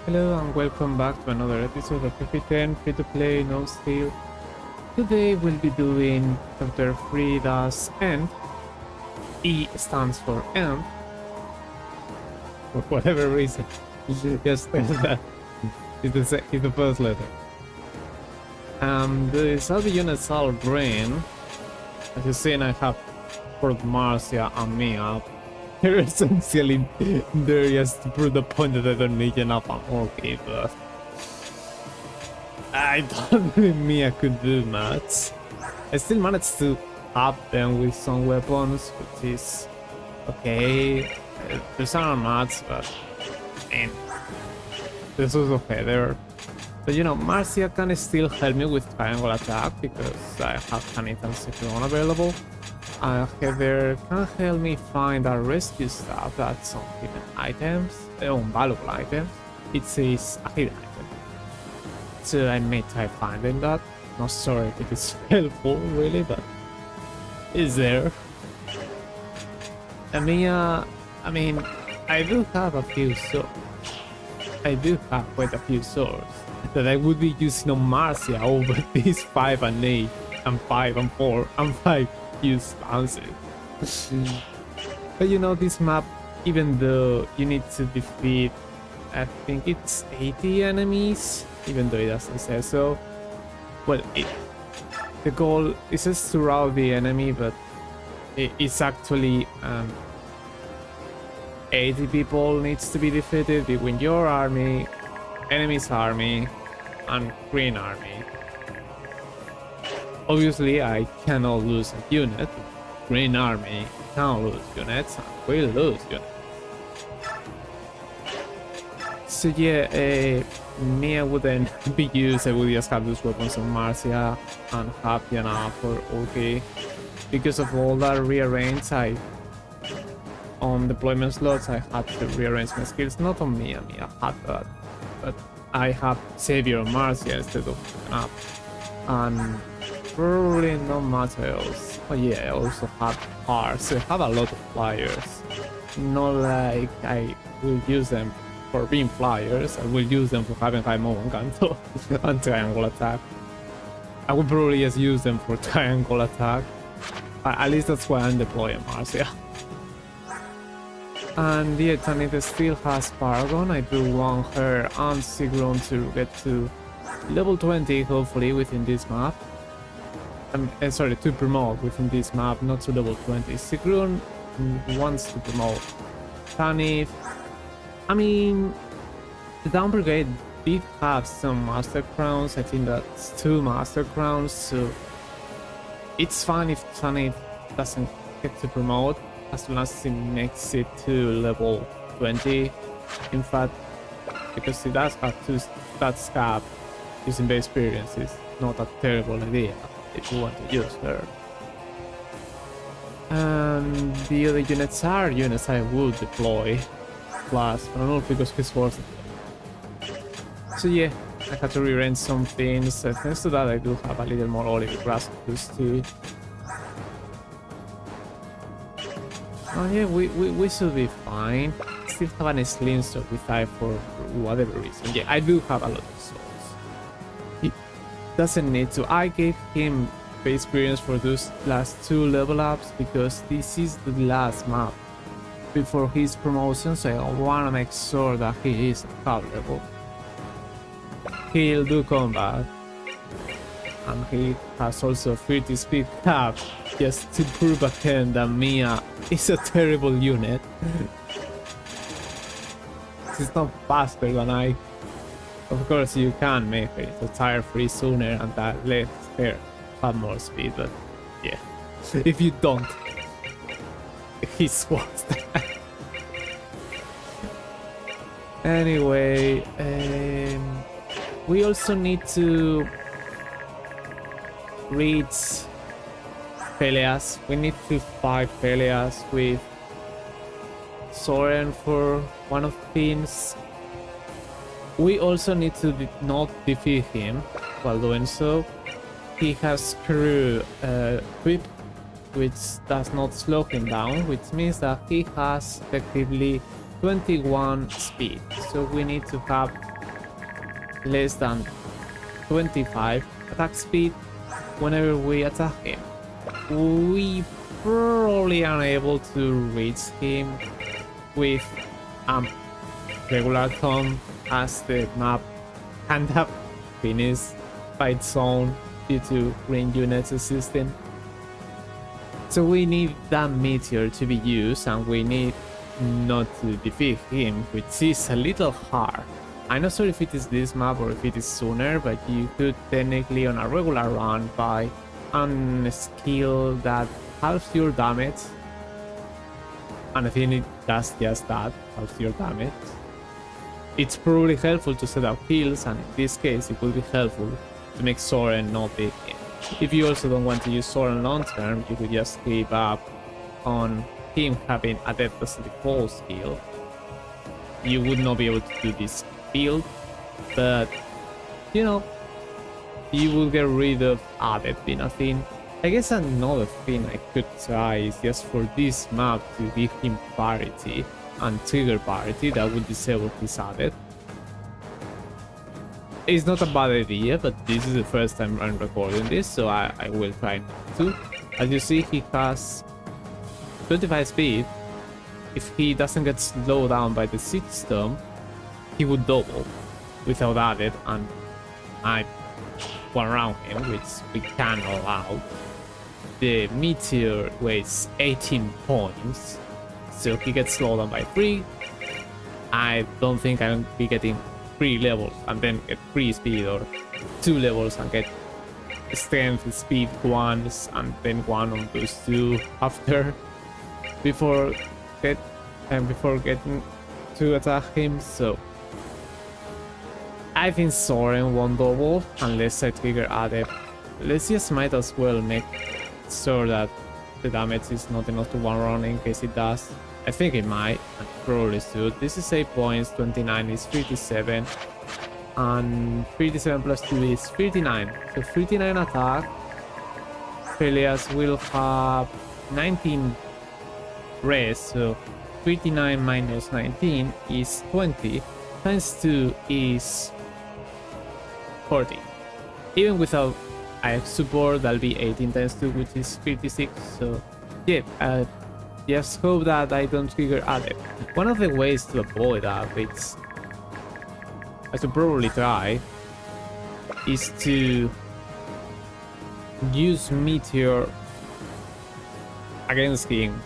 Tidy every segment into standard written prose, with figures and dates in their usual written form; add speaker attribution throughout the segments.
Speaker 1: Hello and welcome back to another episode of F2P free to play, no steal. Today we'll be doing chapter 3 does end. E stands for end. For whatever reason. Just that is the first letter. The Saudi units are green. As you see, I have Port Marcia and me up. They're essentially there just to prove the point that I don't need enough ammo, okay, but I don't think Mia could do much. I still managed to up them with some weapons, which is okay. There's not much, but man, this was okay there. But you know, Marcia can still help me with triangle attack because I have Tanit and Cyclone available. Heather can help me find a rescue stuff that's some hidden items, valuable items. It says a hidden item. So I may try finding that. Not sure if it is helpful really, but it's there. Mia, I mean, I do have a few swords. I do have quite a few swords that I would be using on Marcia over these 5 and 8 and 5 and 4 and 5 use lances. But you know, this map, even though you need to defeat, I think it's 80 enemies, even though it doesn't say so. Well, the goal is just to rout the enemy, but it's actually 80 people needs to be defeated between your army, enemy's army, and green army. Obviously, I cannot lose a unit. Green army can lose units, and will lose units. So yeah, Mia wouldn't be used. I would just have those weapons on Marcia and happy enough for okay. Because of all that rearrange, on deployment slots I had to rearrange my skills. Not on Mia had that, but I have Savior on Marcia instead of up, and probably not much else. Oh yeah, I also have cars, so I have a lot of flyers. Not like I will use them for being flyers, I will use them for having high moment control and triangle attack. I would probably just use them for triangle attack. At least that's why I'm deploying Marcia. And the Tanita still has Paragon. I do want her and Sigrun to get to level 20 hopefully within this map. Sorry, to promote within this map, not to level 20. Sigrun wants to promote. Tanith, I mean, the Down Brigade did have some Master Crowns. I think that's 2 Master Crowns, so it's fine if Tanith doesn't get to promote, as long as he makes it to level 20. In fact, because he does have 2 stats cap, using base experience is not a terrible idea if you want to use her. And the other units are units I would deploy, plus I don't know because he's worth it. So yeah, I had to rearrange some things. Thanks to that I do have a little more olive grass too. Oh yeah, we should be fine. Still have an slim sword with I for whatever reason. Yeah, I do have a lot of swords. He doesn't need to. I gave him base experience for those last 2 level ups because this is the last map before his promotion, so I want to make sure that he is at top level. He'll do combat, and he has also 30 speed cap just to prove again that Mia is a terrible unit. She's not faster than I. Of course you can make her tire free sooner and that lets her have more speed, but yeah, if you don't, he's worse. Anyway, we also need to reach Peleas. We need to fight Peleas with Soren for one of the things. We also need to not defeat him while doing so. He has crew whip, which does not slow him down, which means that he has effectively 21 speed. So we need to have less than 25 attack speed whenever we attack him. We probably are able to reach him with regular thumb, as the map kind of finished by its own due to green units existing. So we need that meteor to be used, and we need not to defeat him, which is a little hard. I'm not sure if it is this map or if it is sooner, but you could technically on a regular run buy a skill that halves your damage, and I think it does just that, halves your damage. It's probably helpful to set up heals, and in this case it will be helpful to make Soren not beat him. If you also don't want to use Soren long term, you could just give up on him having Adept as the default skill. You would not be able to do this build, but you know, you will get rid of Adept being a thing. I guess another thing I could try is just for this map to give him parity and trigger parity that would disable his Adept. It's not a bad idea, but this is the first time I'm recording this, so I will try not to. As you see, he has 25 speed. If he doesn't get slowed down by the Siege Storm, he would double without Adept, and I one around him, which we can allow. The meteor weighs 18 points, so he gets slowed down by 3. I don't think I'll be getting 3 levels and then get 3 speed, or 2 levels and get strength speed ones and then 1 on those 2 after before getting to attack him. So I think Soren won't double unless I trigger Adept. Let's just might as well make sure that the damage is not enough to one run in case it does. I think it might, and probably should. This is 8 points, 29 is 37, and 37 plus 2 is 39. So 39 attack. Peleas will have 19 rest, so 39 minus 19 is 20, times 2 is 40. Even without IF support, that'll be 18 times 2, which is 56. So yeah, just hope that I don't trigger Adept. One of the ways to avoid that, which I should probably try, is to use Meteor against him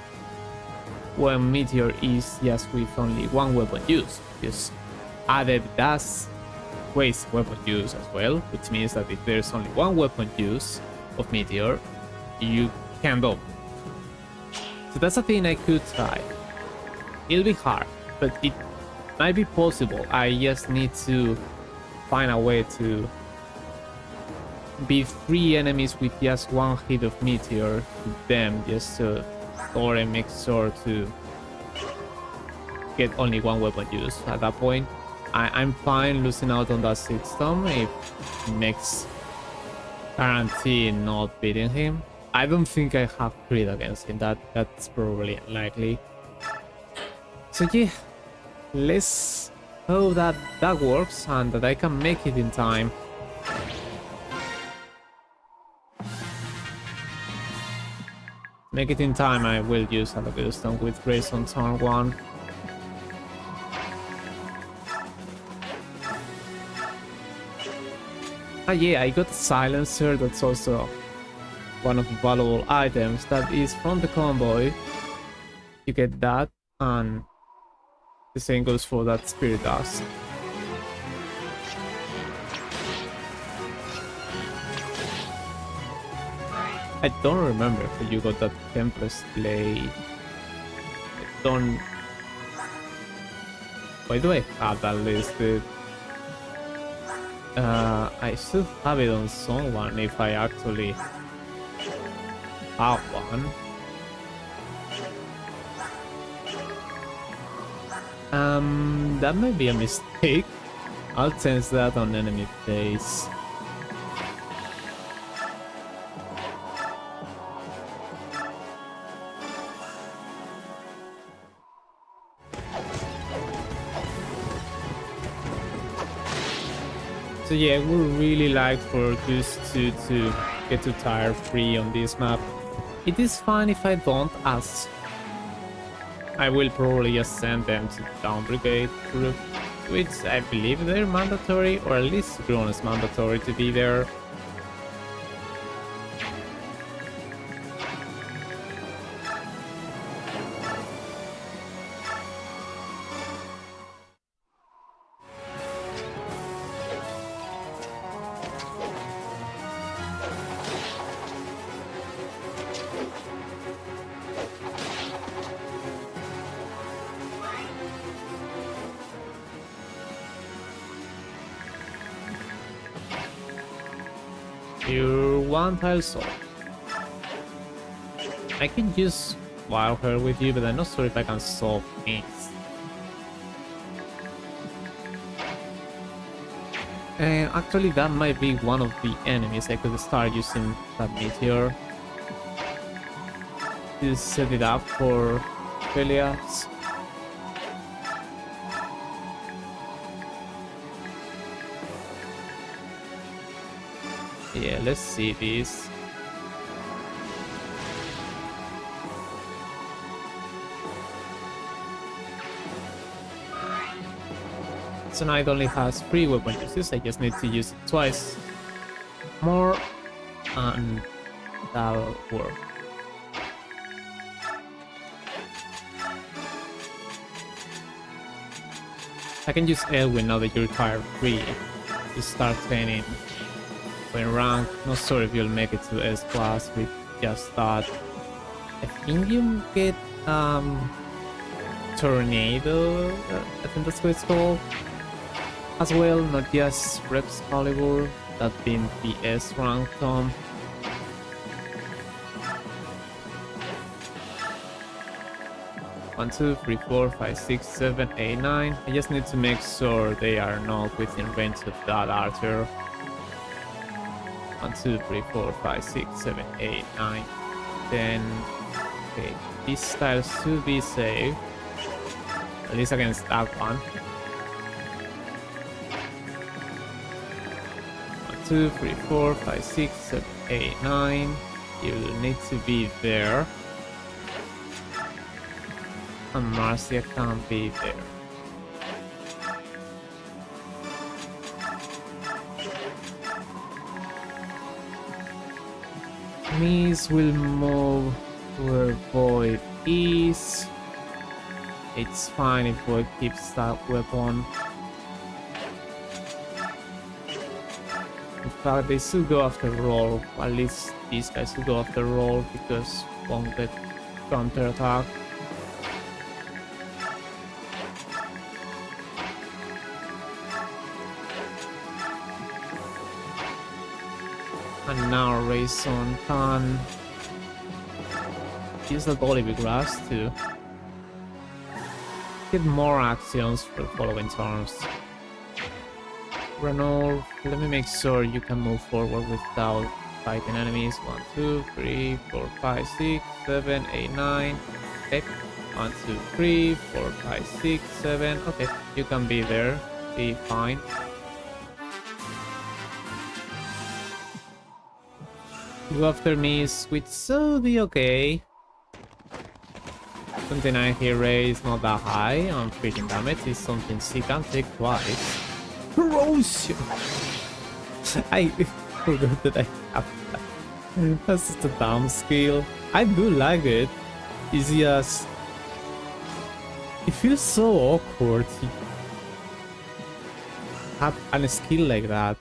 Speaker 1: when Meteor is just with only one weapon use, because Adept does waste weapon use as well, which means that if there's only one weapon use of Meteor, you can double. So that's a thing I could try. It'll be hard, but it might be possible. I just need to find a way to beat 3 enemies with just 1 hit of Meteor to them, just so Thorin makes sure to get only 1 weapon use. At that point, I'm fine losing out on that Siege Storm if it makes guarantee not beating him. I don't think I have crit against him. That's probably unlikely. So yeah, let's hope that that works and that I can make it in time. Make it in time, I will use a Laguz with Grace on turn 1. Ah yeah, I got a silencer. That's also one of the valuable items that is from the convoy. You get that, and the same goes for that spirit dust. I don't remember if you got that Tempest blade. I don't. Why do I have that listed? I should have it on someone if I actually have one. That might be a mistake. I'll change that on enemy face. So yeah, I would really like for these two to get to tire free on this map. It is fine if I don't, as I will probably just send them to down brigade group, which I believe they're mandatory, or at least Grown is mandatory to be there. You're one tile sold. I can use Wild Hair with you, but I'm not sure if I can solve things. And actually that might be one of the enemies. I could start using that meteor to set it up for Philias. Yeah, let's see this. So now it only has 3 weapon uses, I just need to use it twice more and that'll work. I can use Elwin now that you're tier 3 to start training. In rank, not sure if you'll make it to S class with just that. I think you get Tornado, I think that's what it's called, as well, not just Reps Caliber, that being the S rank Tom. One, two, three, four, five, six, 7, 8, 9. I just need to make sure they are not within range of that archer. 1, 2, 3, 4, 5, 6, 7, 8, 9, 10. Okay, these styles should be safe. At least against that one. 1, 2, 3, 4, 5, 6, 7, 8, 9. You need to be there. And Marcia can't be there. Mies will move where Void is. It's fine if Void keeps that weapon. In fact, they should go after roll. At least these guys should go after roll because won't get counter attack. And now Rayson can use the Olive Grass to get more actions for the following turns. Renault, let me make sure you can move forward without fighting enemies. 1, 2, 3, 4, 5, 6, 7, 8, 9. Okay. 1, 2, 3, 4, 5, 6, 7. Okay, you can be there. Be fine. Go after me, which should be okay. 29 hit rate is not that high on freaking damage, is something she can take twice. Corrosion! I forgot that I have that. That's just a dumb skill. I do like it. It's just... it feels so awkward to have a skill like that.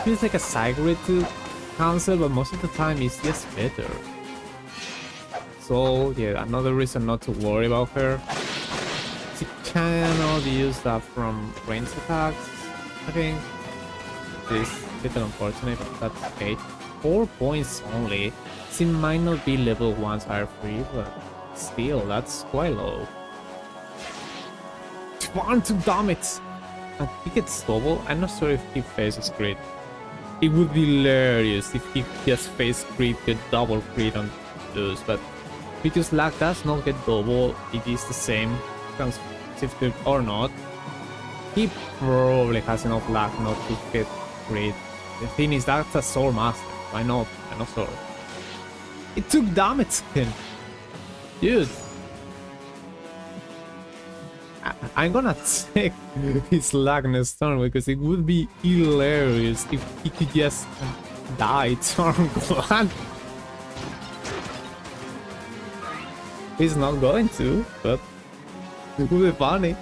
Speaker 1: Feels like a side grid to cancel, but most of the time it's just better. So yeah, another reason not to worry about her. She cannot use that from range attacks, I think. It's a bit unfortunate, but that's okay. 4 points only. She might not be level 1 tire free, but still, that's quite low. 1 to damage! I think it's double. I'm not sure if he faces crit. It would be hilarious if he just face crit, get double crit on those, but because lag does not get double, it is the same, shifted or not. He probably has enough luck not to get crit. The thing is, that's a Soul Master. Why not? Why not Sword? It took damage him. Dude. I'm gonna check his luck next turn because it would be hilarious if he could just die turn one. He's not going to, but it would be funny.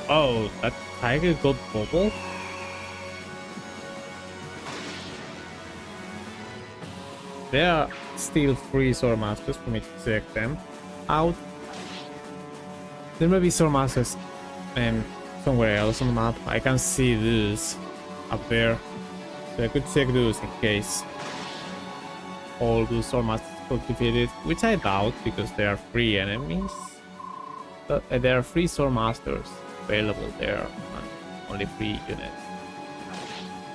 Speaker 1: Oh, that tiger got bubble? There are still 3 Sword Masters for me to check them out. There may be Sword Masters somewhere else on the map. I can see those up there. So I could check those in case all those Sword Masters got defeated, which I doubt because there are 3 enemies. But there are 3 Sword Masters available there and only 3 units.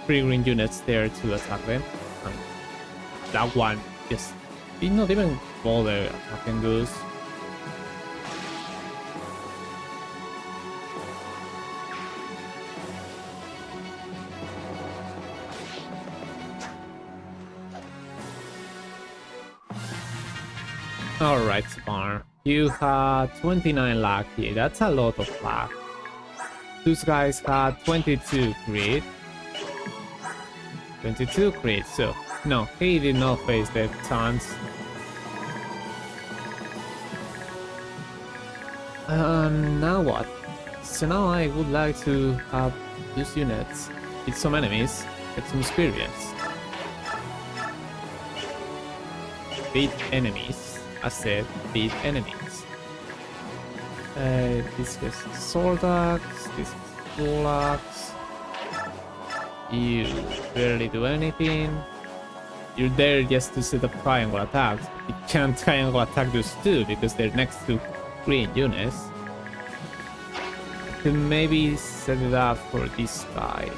Speaker 1: 3 green units there to attack them. And that one just did not even bother attacking those. Alright, Spar. You had 29 luck here. That's a lot of luck. Those guys had 22 crit. 22 crit, so no, he did not face that chance. Now what? So now I would like to have these units hit some enemies, get some experience. Beat enemies. I said beat enemies. This is sword axe, this is full axe. You barely do anything. You're there just to set up triangle attacks. You can't triangle attack those two because they're next to green units. You can maybe set it up for this guy.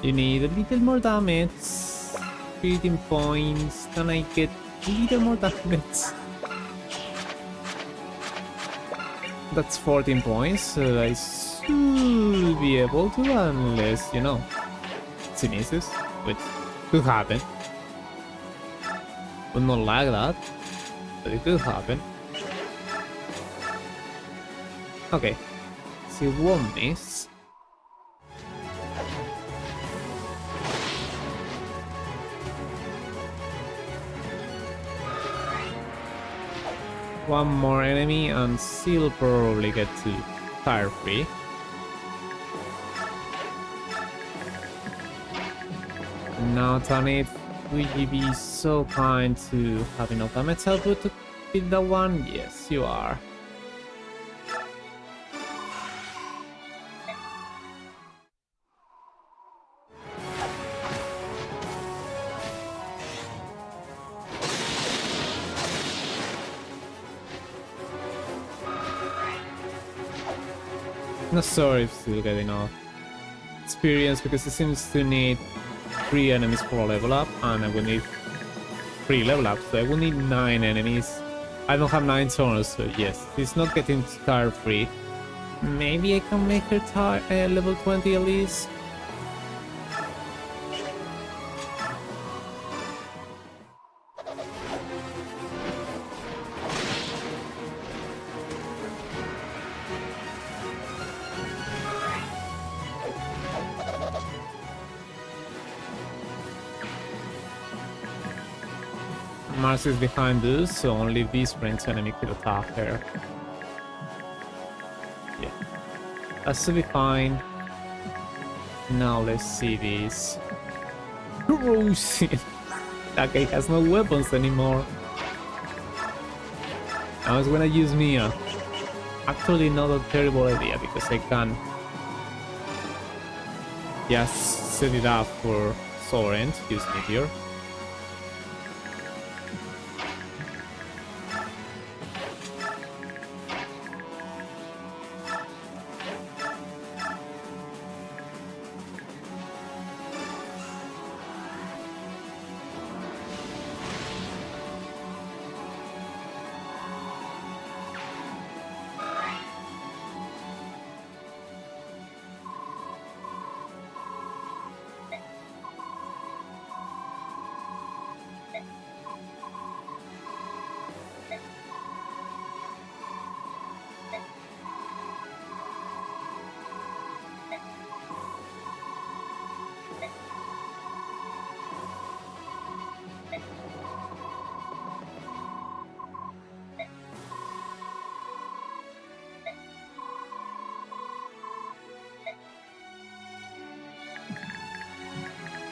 Speaker 1: You need a little more damage. 15 points. Can I get a little more damage? That's 14 points. So I should be able to, unless, you know, she misses, which could happen. Would not like that, but it could happen. Okay, she won't miss. one more enemy and still probably get to tire free. Now Tanit, would you be so kind to have enough damage output to beat that one? Yes, you are. Not sure if still get enough experience because it seems to need 3 enemies for a level up, and I will need 3 level ups, so I will need 9 enemies. I don't have 9 turns, so yes, it's not getting tire free. Maybe I can make her level 20 at least. Mars is behind us, so only this ranged enemy could attack her. Yeah, that should be fine. Now let's see this. Corrosion! That guy has no weapons anymore. I was gonna use Mia. Actually not a terrible idea because I can just set it up for Soren, use Meteor.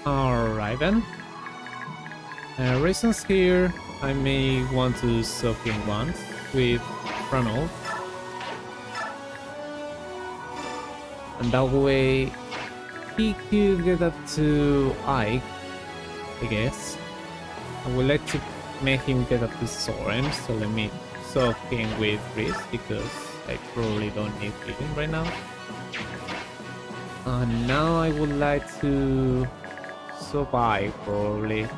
Speaker 1: Alright then. Reasons here, I may want to soak in once with Rennac. And that way he could get up to Ike, I guess. I would like to make him get up to Soren, so let me soak him with Riz because I probably don't need healing right now. And now I would like to survive probably.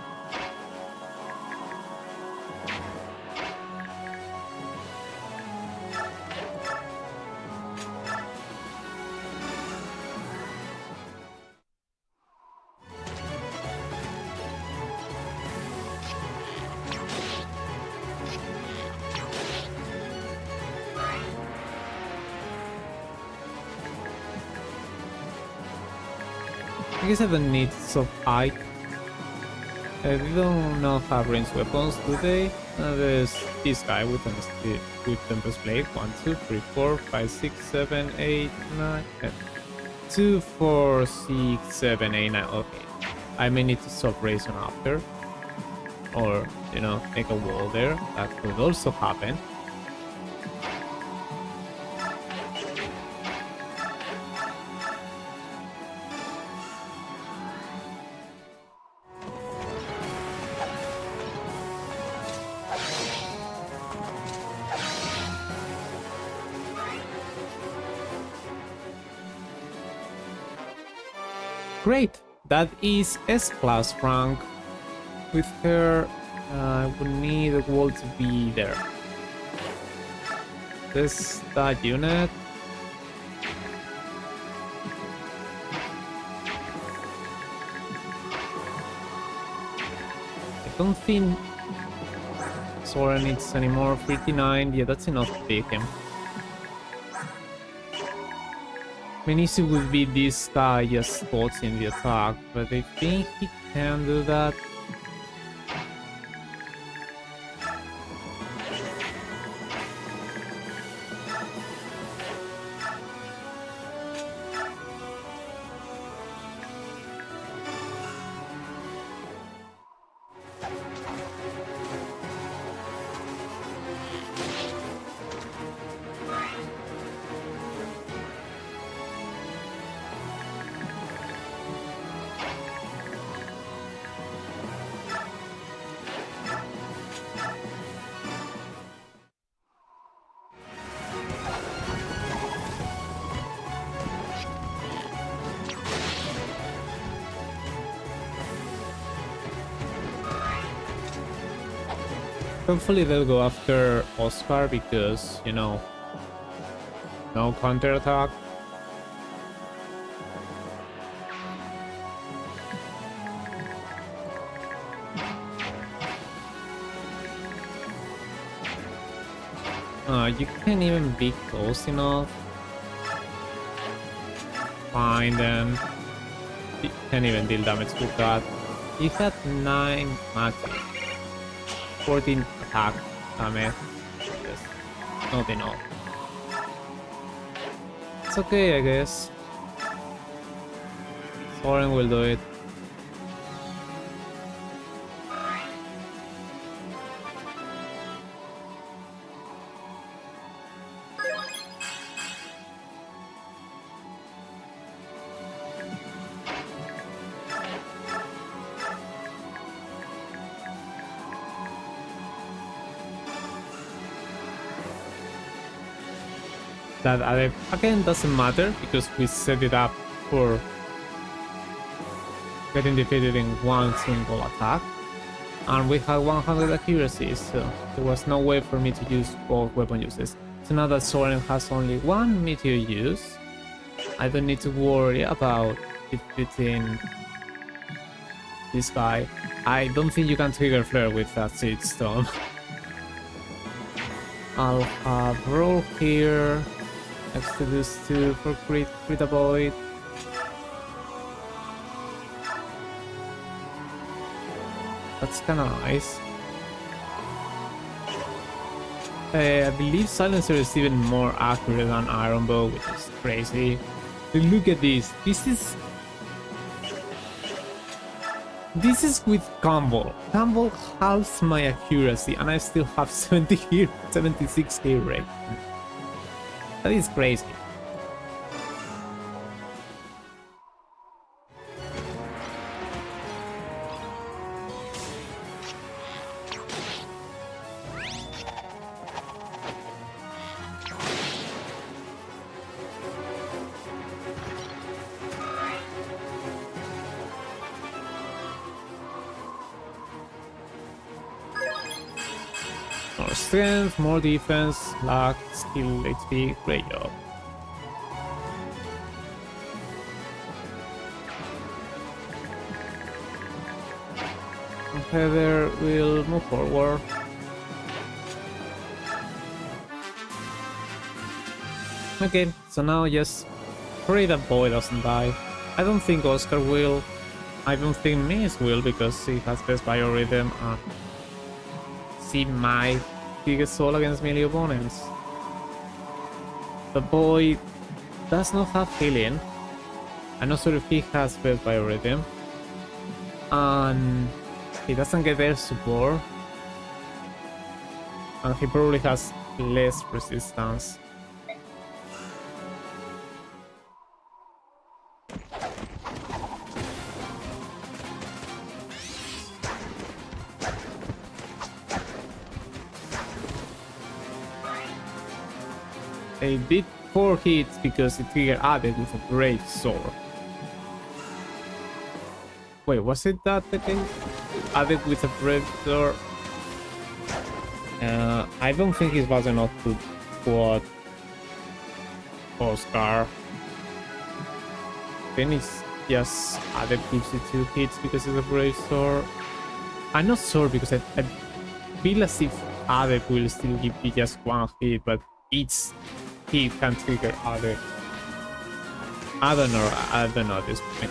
Speaker 1: I guess I don't need soft Ike. They don't know have ranged weapons, do they? There's this guy with Tempest Blade. 1, 2, 3, 4, 5, 6, 7, 8, 9, 10. 2, 4, 6, 7, 8, 9. Okay. I may need to stop Rayson after. Or, you know, make a wall there. That could also happen. Great, that is S plus rank. With her, I would need a wall to be there. This that unit. I don't think Sora needs any more. 59, yeah, that's enough to take him. Main issue would be this guy just in the attack, but I think he can do that. Hopefully they'll go after Oscar because, you know, no counter attack. You can't even be close enough. Fine then. You can't even deal damage with that. You had 9 magic, 14 attack damage. Yes, not enough. It's okay, I guess. Soren will do it. That again doesn't matter because we set it up for getting defeated in one single attack, and we had 100 accuracy, so there was no way for me to use both weapon uses. So now that Soren has only one meteor use, I don't need to worry about defeating this guy. I don't think you can trigger flare with that Siege Stone. I'll have roll here. Exodus 2 for crit avoid. That's kinda nice. I believe Silencer is even more accurate than Iron Bow, which is crazy. But look at this. This is with Combo. Combo halves my accuracy and I still have 76 hit rate. That is crazy. More strength, more defense, luck, skill, HP, great job. Heather will move forward. Okay, so now just pray that boy doesn't die. I don't think Oscar will. I don't think Miss will because he has best biorhythm and she might take soul against melee opponents. The boy does not have healing. I'm not sure if he has best biorhythm. And he doesn't get air support, and he probably has less resistance. They did 4 hits because it triggered added with a brave sword. Wait, was it that the case? Added with a predator. I don't think he's fast enough to quad Oscar. Then it's just added gives you 2 hits because it's a brave sword. I'm not sure because I feel as if added will still give you just 1 hit, but each hit can trigger added. I don't know at this point.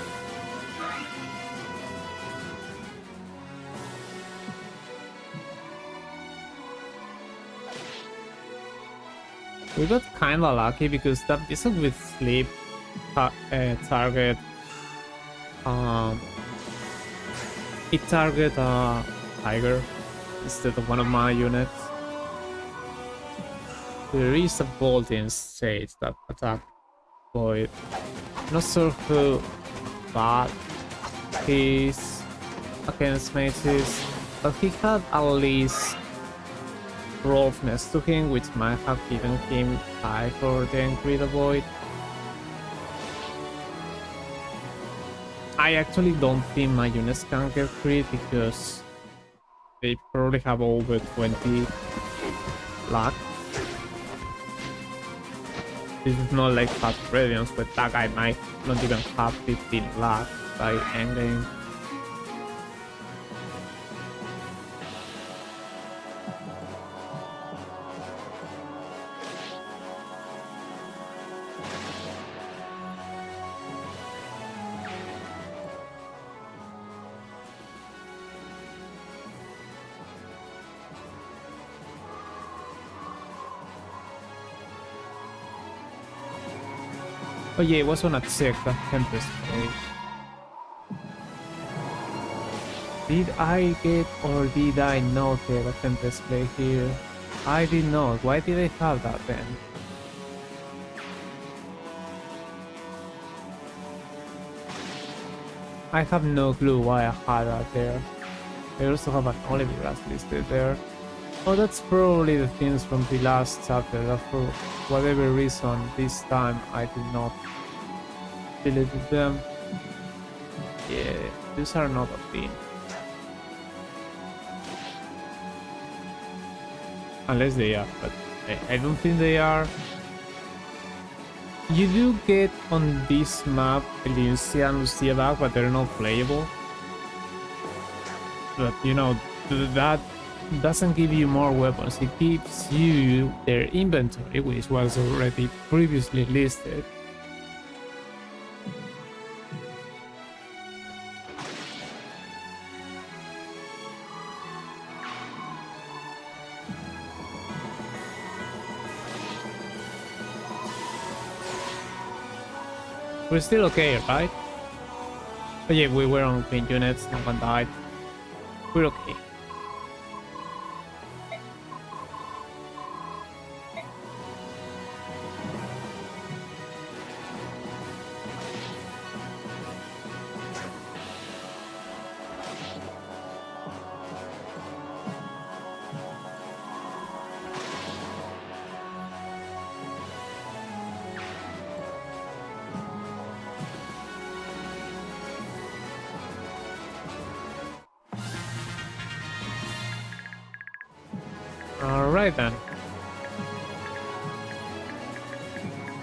Speaker 1: We got kinda lucky because that isn't with sleep target. It target tiger instead of one of my units. There is a bolt in stage that attack void. Not sure who bad he's against mages, but he had at least roughness to him, which might have given him high for the crit avoid. I actually don't think my units can get crit because they probably have over 20 luck. This is not like fast radiance, but that guy might not even have 15 luck by endgame. Oh yeah, it was on a secta Tempest play. Did I get or did I not get a Tempest play here? I did not. Why did I have that then? I have no clue why I had that there. I also have an olive grass listed there. Oh, that's probably the things from the last chapter that for whatever reason this time I did not delete them. Yeah, these are not a thing. Unless they are, but I don't think they are. You do get on this map Lucia and Lucia back, but they're not playable. But you know, that doesn't give you more weapons, it gives you their inventory, which was already previously listed. We're still okay, right? But yeah, we were on green units, no one died. We're okay. Alright then.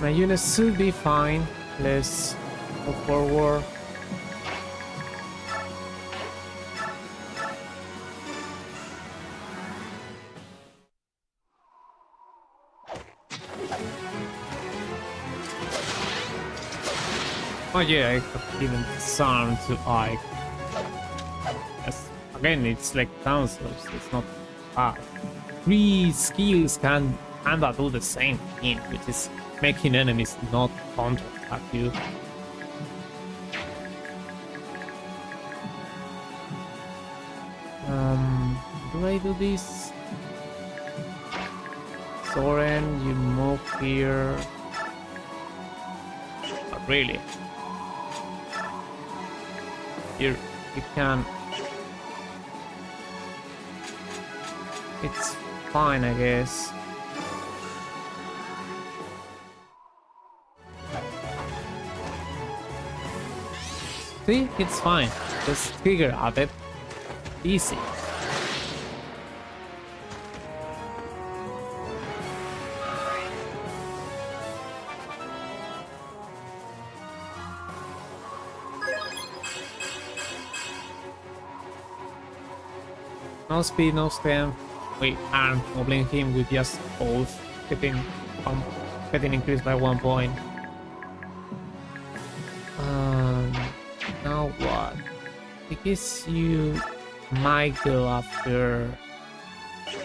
Speaker 1: My units should be fine. Let's go forward. Oh yeah, I have given disarm to Ike. Yes. Again, it's like councils, it's not bad. 3 skills can kinda do the same thing, which is making enemies not counter-attack you. Do I do this? Soren, you move here. Not really. Here, you can. It's fine, I guess. See, it's fine. Just trigger at it. Easy. No speed, no strength. We aren't mobbing him with just both getting increased by 1 point. Now what? I guess you might go after,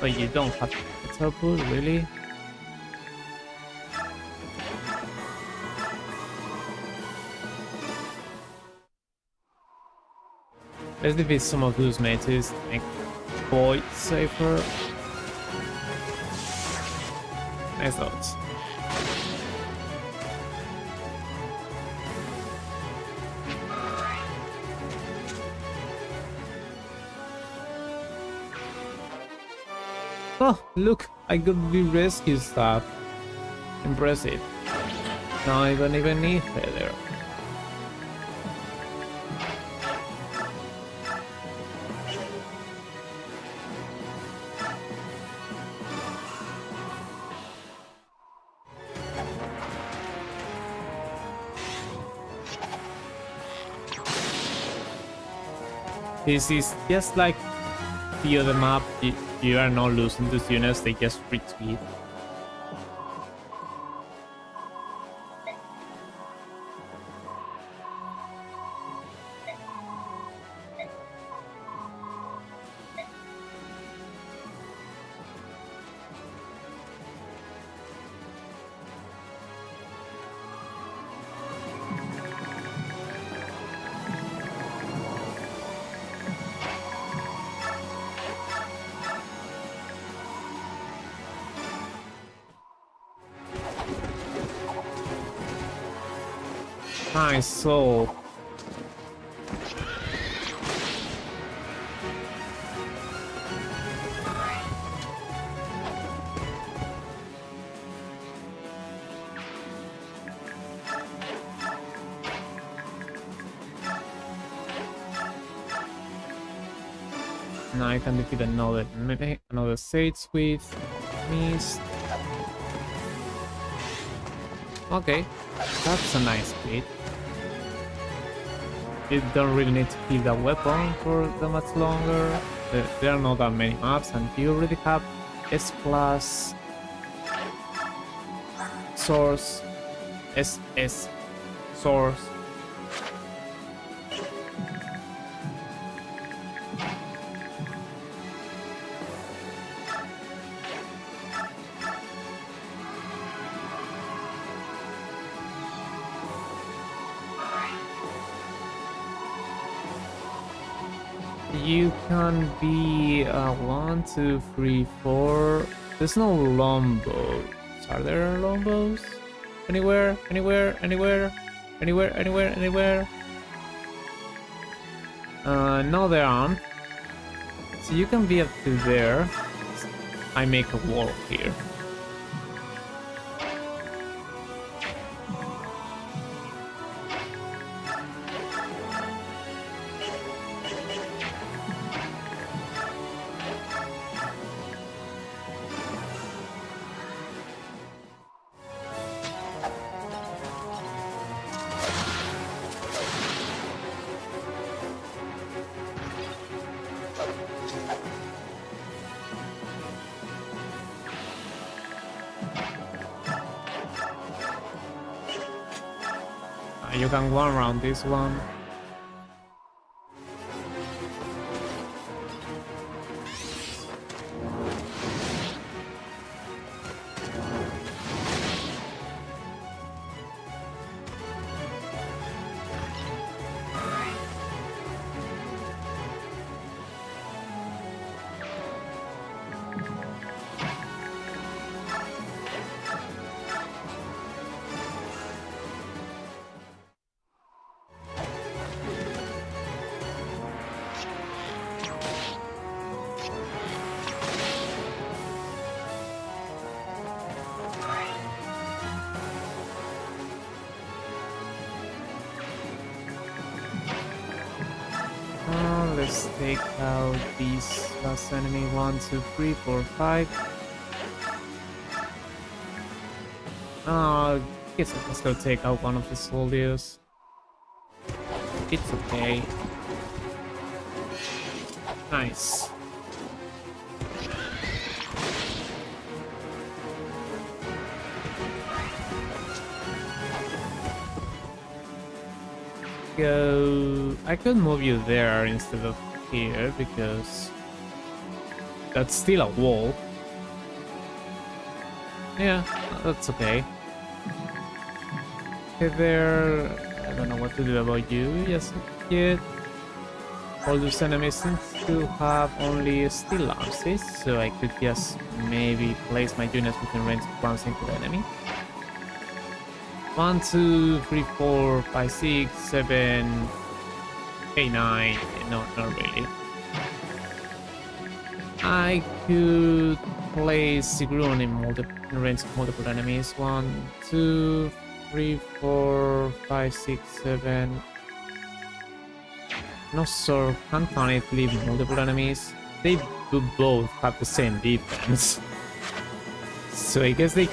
Speaker 1: but you don't have to put really. Let's defeat some of those mates. Make Void safer. Nice thoughts. Oh, look, I got the rescue stuff. Impressive. Not even need there. This is just like the other map. You are not losing those units, they just retreat. Nice, so now I can defeat another sage with mist. Okay, that's a nice feat. You don't really need to keep that weapon for that much longer. There are not that many maps, and you already have S plus source, SS source. You can be 1, 2, 3, 4. There's no lombos. Are there lombos? Anywhere? Anywhere? Anywhere? Anywhere? Anywhere? Anywhere? No, there aren't. So you can be up to there. I make a wall here. You can go around this one. Let's take out these last enemy. 1, 2, 3, 4, 5. I guess I just gotta take out one of the soldiers. It's okay. Nice. I could move you there instead of here because that's still a wall. Yeah, that's okay. Okay, there. I don't know what to do about you. Just yet. All those enemies seem to have only steel lances, so I could just maybe place my units within range of one single enemy. 1, 2, 3, 4, 5, 6, 7, 8, 9. No, not really. I could place Sigrun in range of multiple enemies. 1, 2, 3, 4, 5, 6, 7. No, sir, can't finally multiple enemies. They do both have the same defense. So I guess they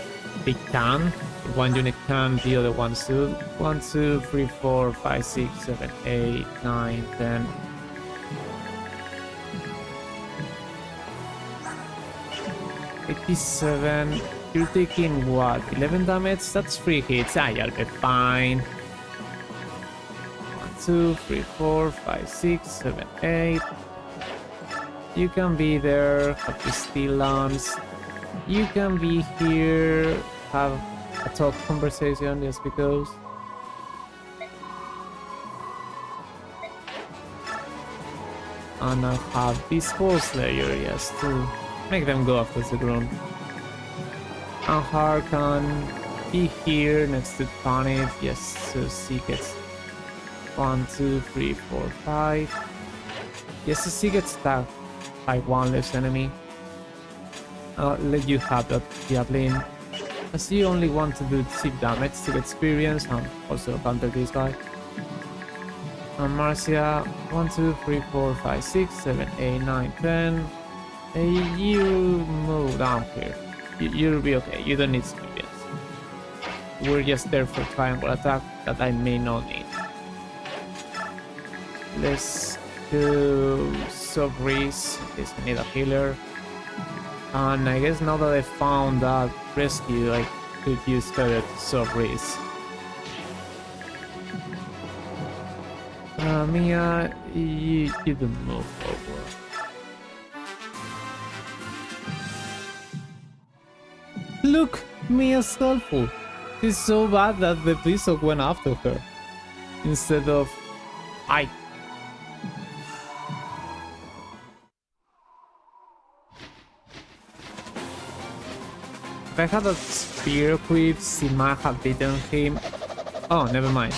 Speaker 1: can. One unit can, the other one too. 1, 2, 3, 4, 5, 6, 7, 8, 9, 10. 87. You're taking what? 11 damage? That's 3 hits. Ah, you'll be fine. 1, 2, 3, 4, 5, 6, 7, 8. You can be there, have the steel lance. You can be here, have a talk conversation just because. And I have this whole slayer, yes, to make them go after the ground. And Har can be here next to Tanit, yes, so she gets 1, 2, 3, 4, 5. Yes, so she gets tagged by one less enemy. I'll let you have that javelin, as you only want to do chip damage to get experience and also counter this guy. And Marcia, 1, 2, 3, 4, 5, 6, 7, 8, 9, 10. You move down here. You'll be okay, you don't need experience. We're just there for triangle attack that I may not need. Let's do Sobris, in case I need a healer. And I guess now that I found that rescue, I could use better Sobris. Mia, you don't move forward. Look, Mia's helpful. She's so bad that the Blizzard went after her. Instead of... I... If I had a spear equipped, she might have beaten him. Oh, never mind.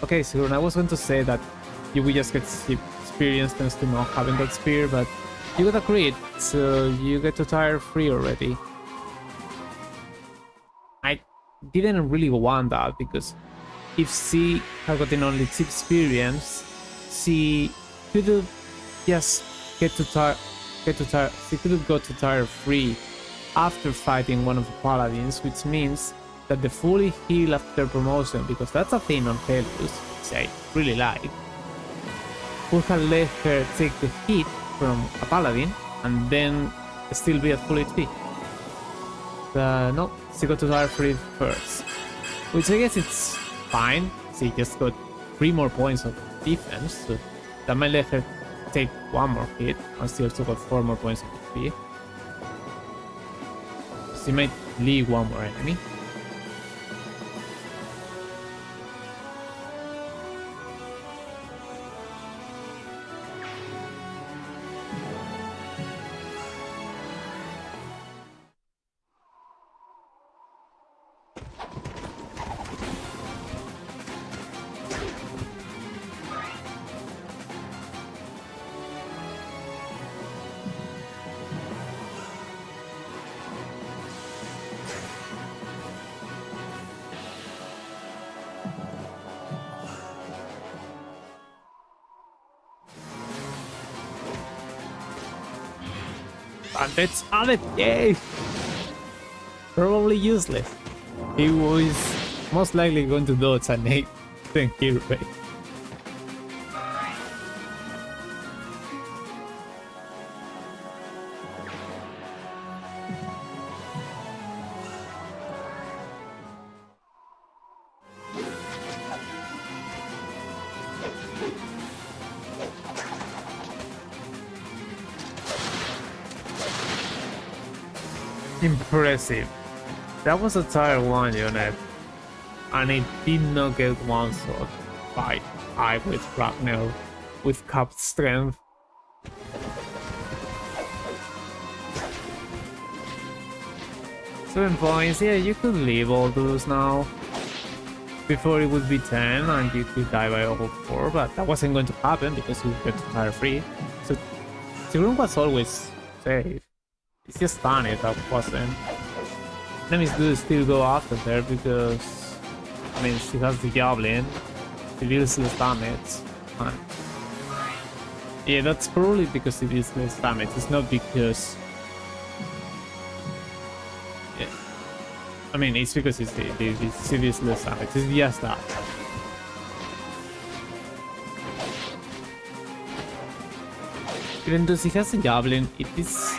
Speaker 1: Okay, so I was going to say that you would just get experience thanks to not having that spear, but you got a crit, so you get to tire free already. I didn't really want that, because if she had gotten only 6 experience, she could have just she could have got to tire free after fighting one of the paladins, which means that the fully heal after promotion, because that's a thing on Laguz, which I really like, would have let her take the hit from a paladin and then still be at full HP. No, she got to tire free first, which I guess it's fine. She just got 3 more points of defense, so that might let her take 1 more hit, and she also got 4 more points of HP. She might leave 1 more enemy. Bandits on it, yay! Probably useless. He was most likely going to dodge an 8 then hero rate. Impressive. That was a tier 1 unit, and it did not get one shot by I with Ragnar with capped strength. Seven points, yeah, you could leave all those now. Before it would be 10 and you could die by all 4, but that wasn't going to happen because you get to tire free. So the room was always safe. It's just funny that wasn't. Enemies do still go after her because, I mean, she has the javelin, she deals less damage. And yeah, that's probably because it is less damage, it's not because... Yeah. I mean, it's because it is less damage, it's just that. Even though she has a javelin, it is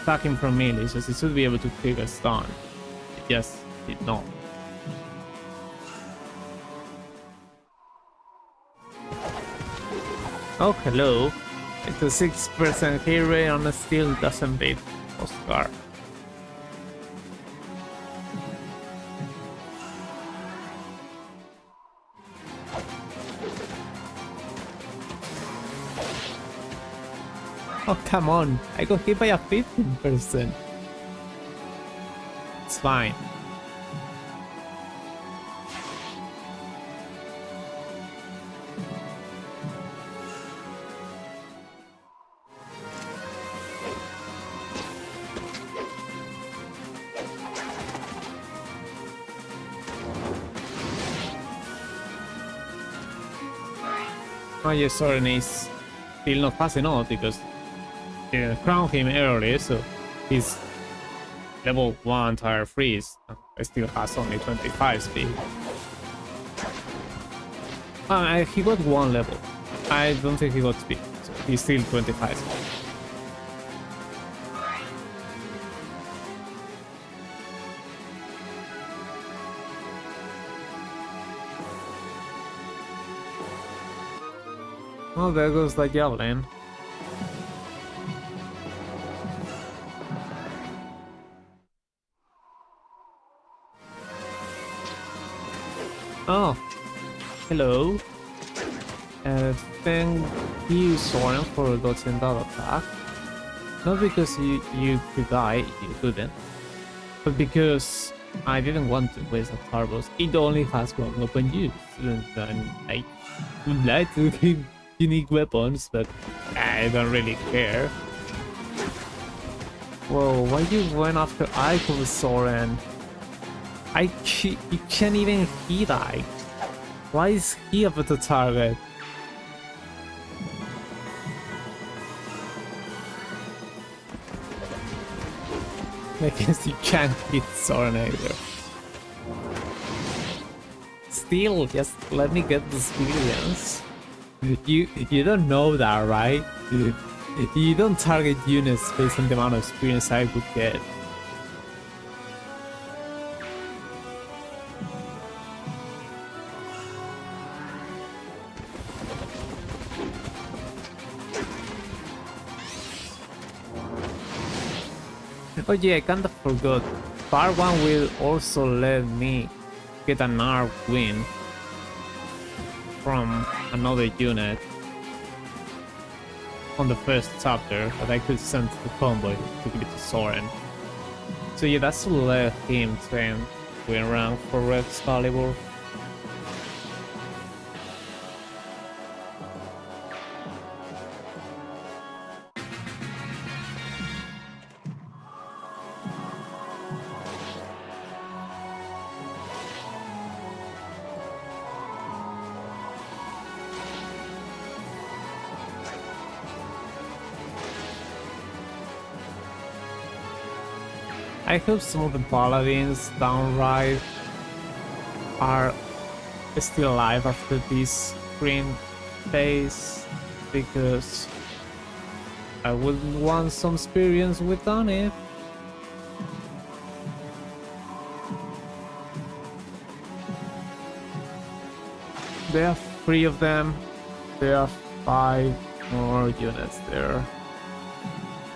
Speaker 1: attacking from melee, so it should be able to trigger stun. It just did not. Oh, hello. It's a 6% hit rate and it still doesn't beat Oscar. Oh, come on. I got hit by a 15%. It's fine. Oh, yes, Soren is still not fast enough because crowned him early, so he's level 1 tire freeze. Still has only 25 speed. He got 1 level. I don't think he got speed, so he's still 25 speed. Oh, there goes the javelin. Oh, hello. Thank you, Soren, for dodging that attack. Not because you could die, you couldn't, but because I didn't want to waste a turbos. It only has 1 weapon use, and I would like to give unique weapons, but I don't really care. Whoa, why you went after Icon, Soren? You can't even hit Ike. Why is he up at the target? I guess you can't hit Soren either. Still, just let me get the experience. You don't know that, right? You don't target units based on the amount of experience I would get. Oh yeah, I kinda forgot. Part 1 will also let me get an arc win from another unit on the first chapter that I could send to the convoy to give it to Soren. So yeah, that's to let him train win rank for Excalibur. I hope some of the paladins downright are still alive after this green phase, because I would want some experience with on it. There are 3 of them. There are 5 more units there.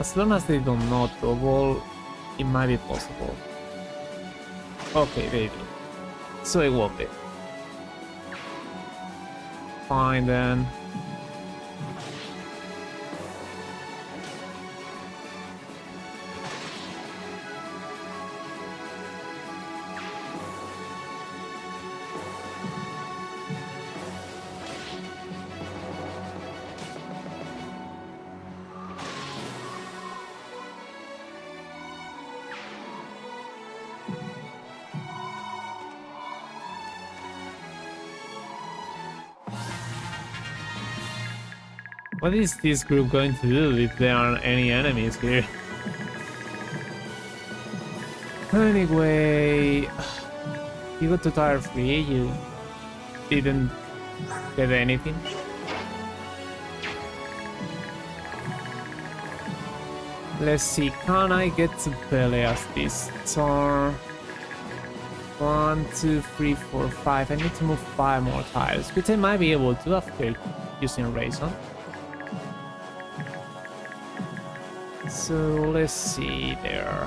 Speaker 1: As long as they do not double, it might be possible. Okay, baby. So it will be. Fine then. What is this group going to do if there aren't any enemies here? Anyway, you got to tire free, you didn't get anything. Let's see, can I get to Peleas this turn? 1, 2, 3, 4, 5. I need to move 5 more tiles, which I might be able to after using Raisin. So let's see there.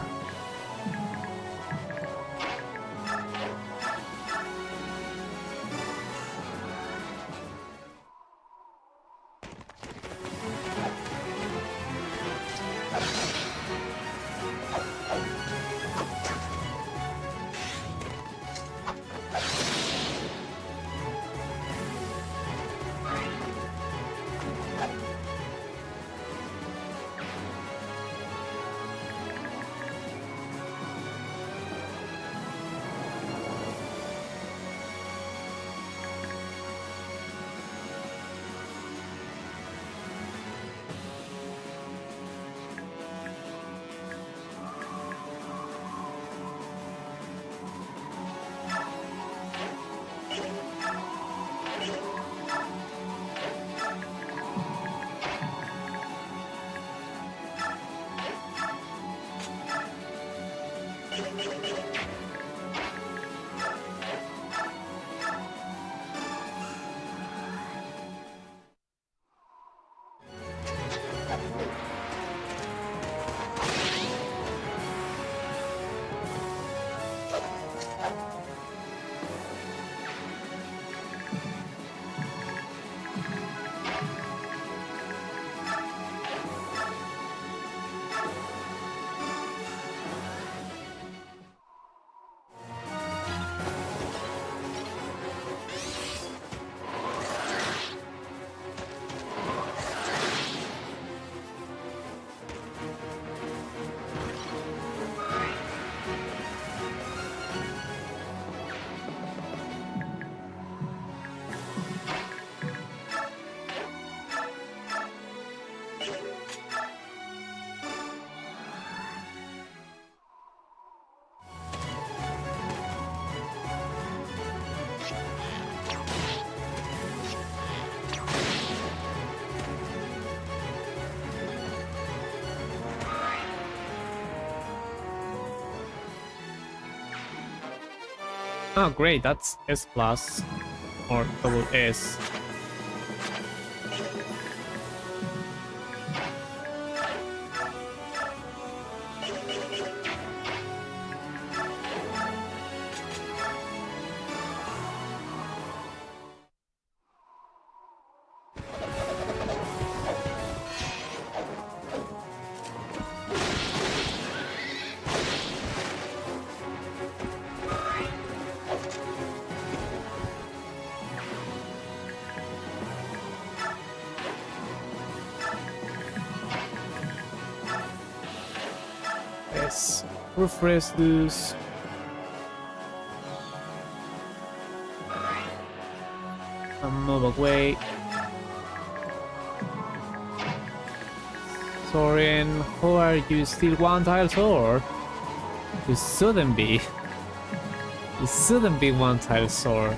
Speaker 1: Oh great, that's S plus or double S. Yes, refresh this. And move away. Soren, how are you still one tile short? You shouldn't be. You shouldn't be one tile short.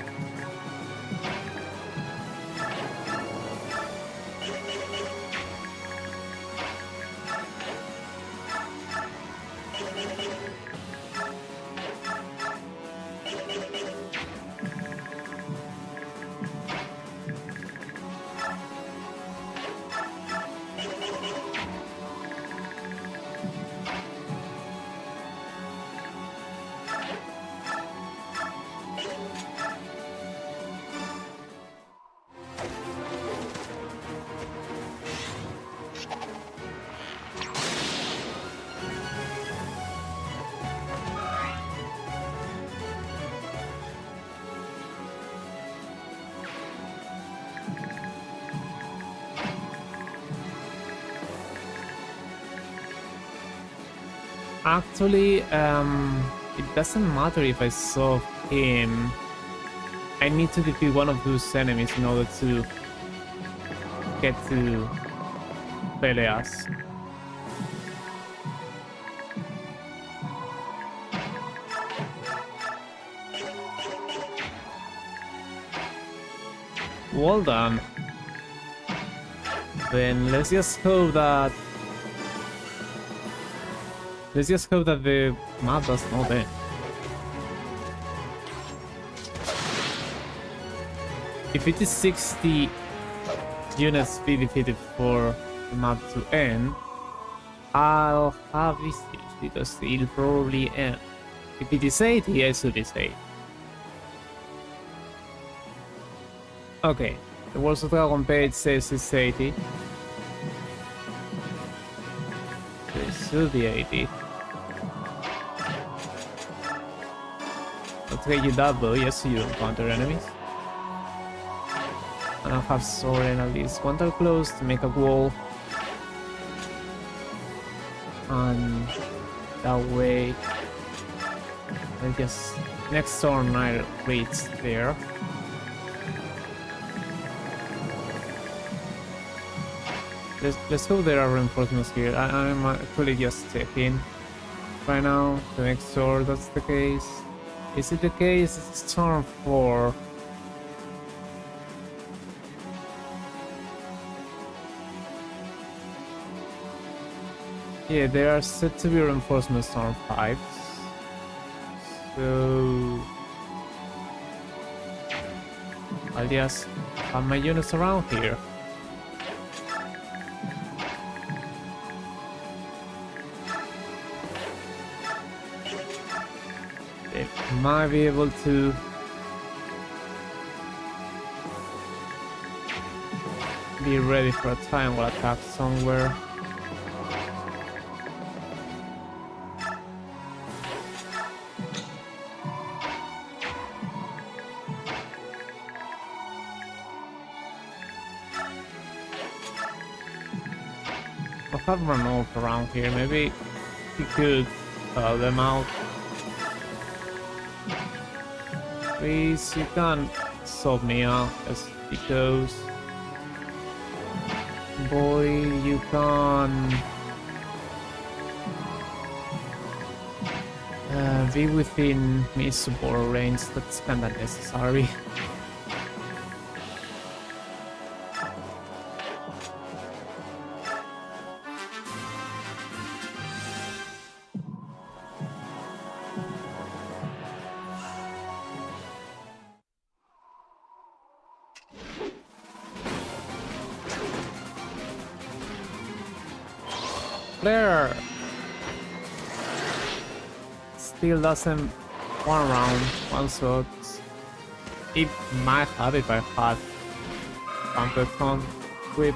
Speaker 1: Actually, it doesn't matter if I saw him. I need to defeat one of those enemies in order to get to Peleas. Well done. Then let's just hope that Let's just hope that the map does not end. If it is 60 units be defeated for the map to end, I'll have issues because it'll probably end. If it is 80, I should be safe. Okay, the World of Dragon page says it's 80. It should be 80. I'll take you that though, yes, you encounter enemies. And I'll have Soren at least one tile close to make a wall. And that way, I guess next turn I reach there. Let's hope there are reinforcements here. I'm actually just checking right now to make sure that's the case. Is it the case? It's turn 4. Yeah, they are set to be reinforcements turn 5. So I'll just have my units around here. They might be able to be ready for a triangle attack somewhere. I'll have Rennac around here. Maybe he could call them out. Please, you can't sub me out as he goes. Boy, you can be within me support range. That's kinda necessary. Flare still doesn't one round, one shot. It might have if I had Phantom Whip.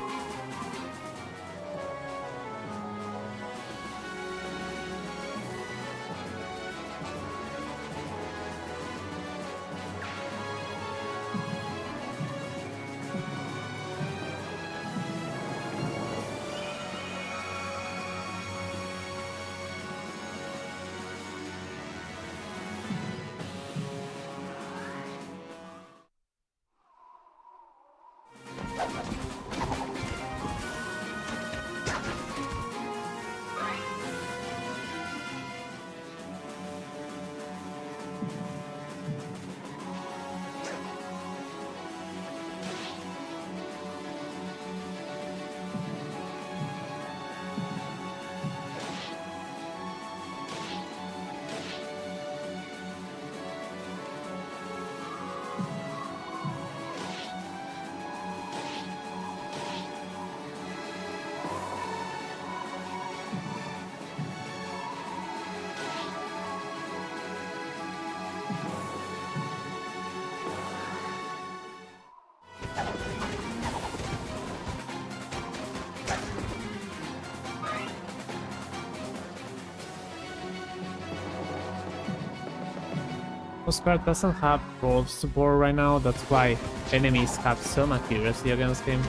Speaker 1: Oscar doesn't have broad support right now, that's why enemies have some accuracy against him.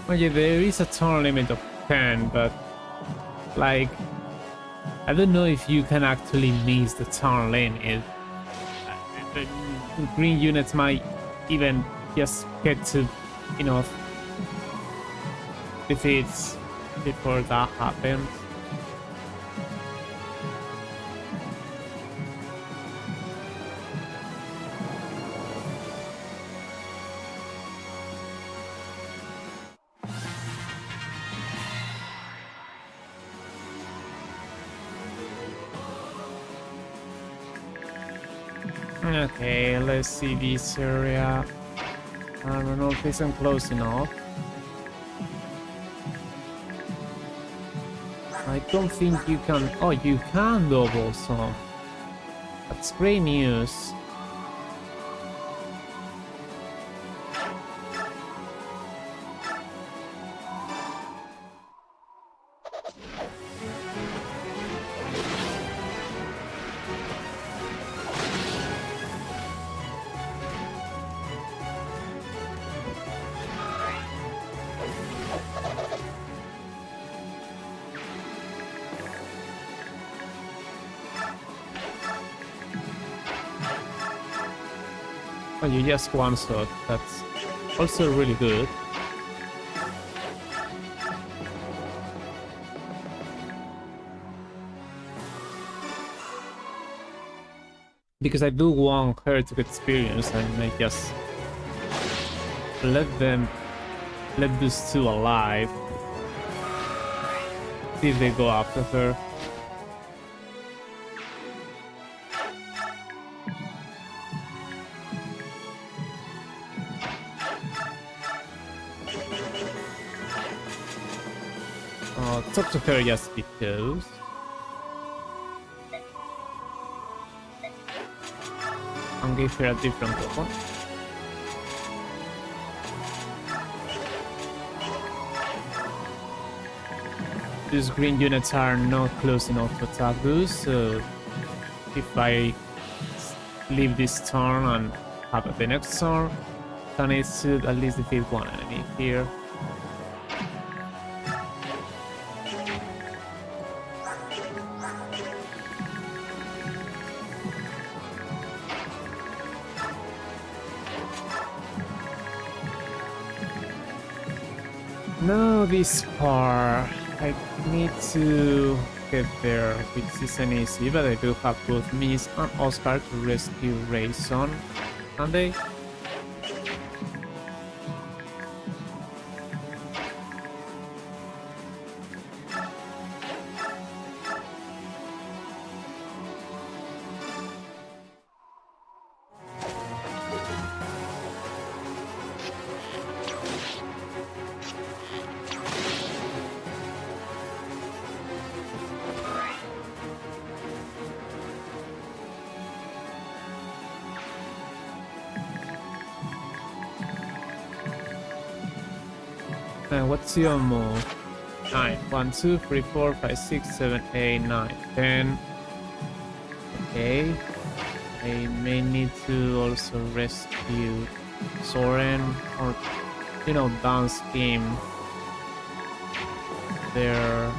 Speaker 1: Well, yeah, there is a turn limit of 10, but like, I don't know if you can actually miss the turn limit. The green units might even just get to enough defeats before that happens. Okay, let's see this area. I don't know if isn't close enough. I don't think you can. Oh, you can double some. That's great news. Oh, you just one shot. That's also really good. Because I do want her to get experience, and I just let those two alive. See if they go after her. Talk to her just because. And give her a different weapon. These green units are not close enough to attack those, so if I leave this turn and have the next turn, then it should at least defeat one enemy here. No, this part. I need to get there, which isn't easy, but I do have both Miss and Oscar to rescue Rayson. Can they? What's your move? 9. 1, 2, 3, 4, 5, 6, 7, 8, 9, 10. Okay. I may need to also rescue Soren or, you know, dance him. There.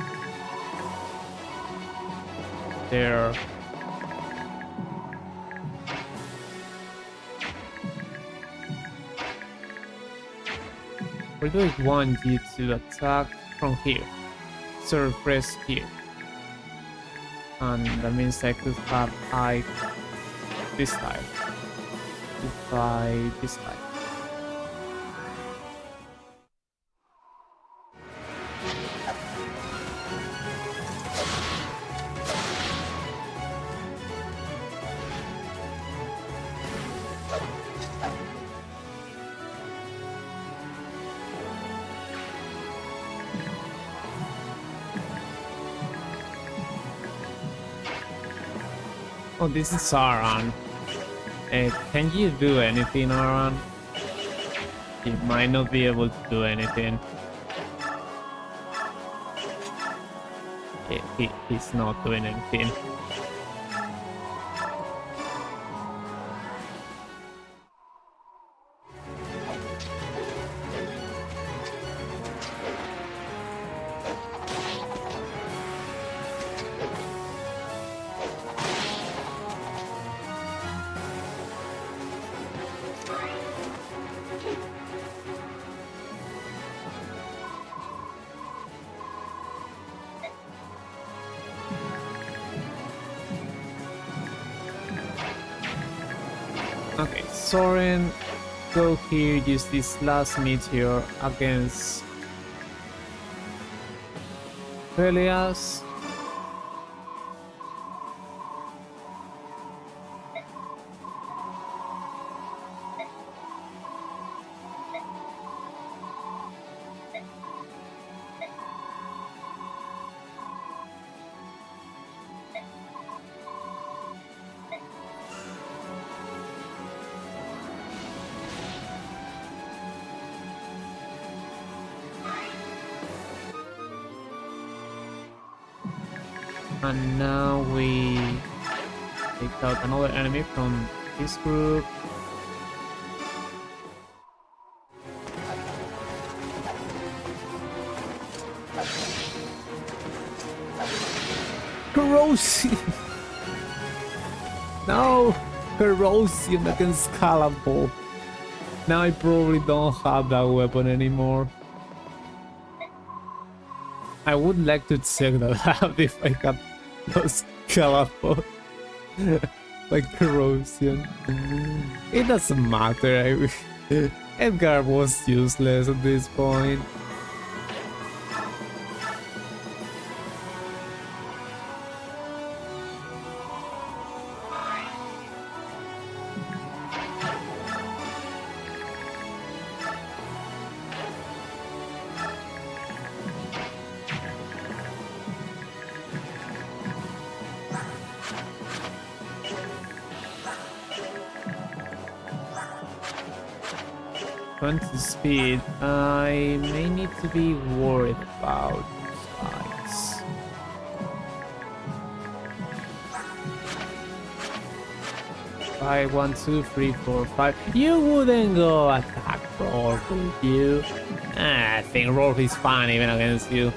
Speaker 1: Where do I want you to attack? From here. So press here. And that means I could have I this time. If I this time. Oh, this is Aran. Can you do anything, Aran? He might not be able to do anything. He's not doing anything. Okay, Soren, go here, use this last meteor against Peleas. And now we take out another enemy from this group. Corrosive! No! Corrosive against Scalable. Now I probably don't have that weapon anymore. I would like to check that out if I had those Scalable. Like corrosion. It doesn't matter. Edgar was useless at this point. Speed, I may need to be worried about guys. Five, 1, 2, 3, 4, 5. You wouldn't go attack Rolf, would you? I think Rolf is fine even against you.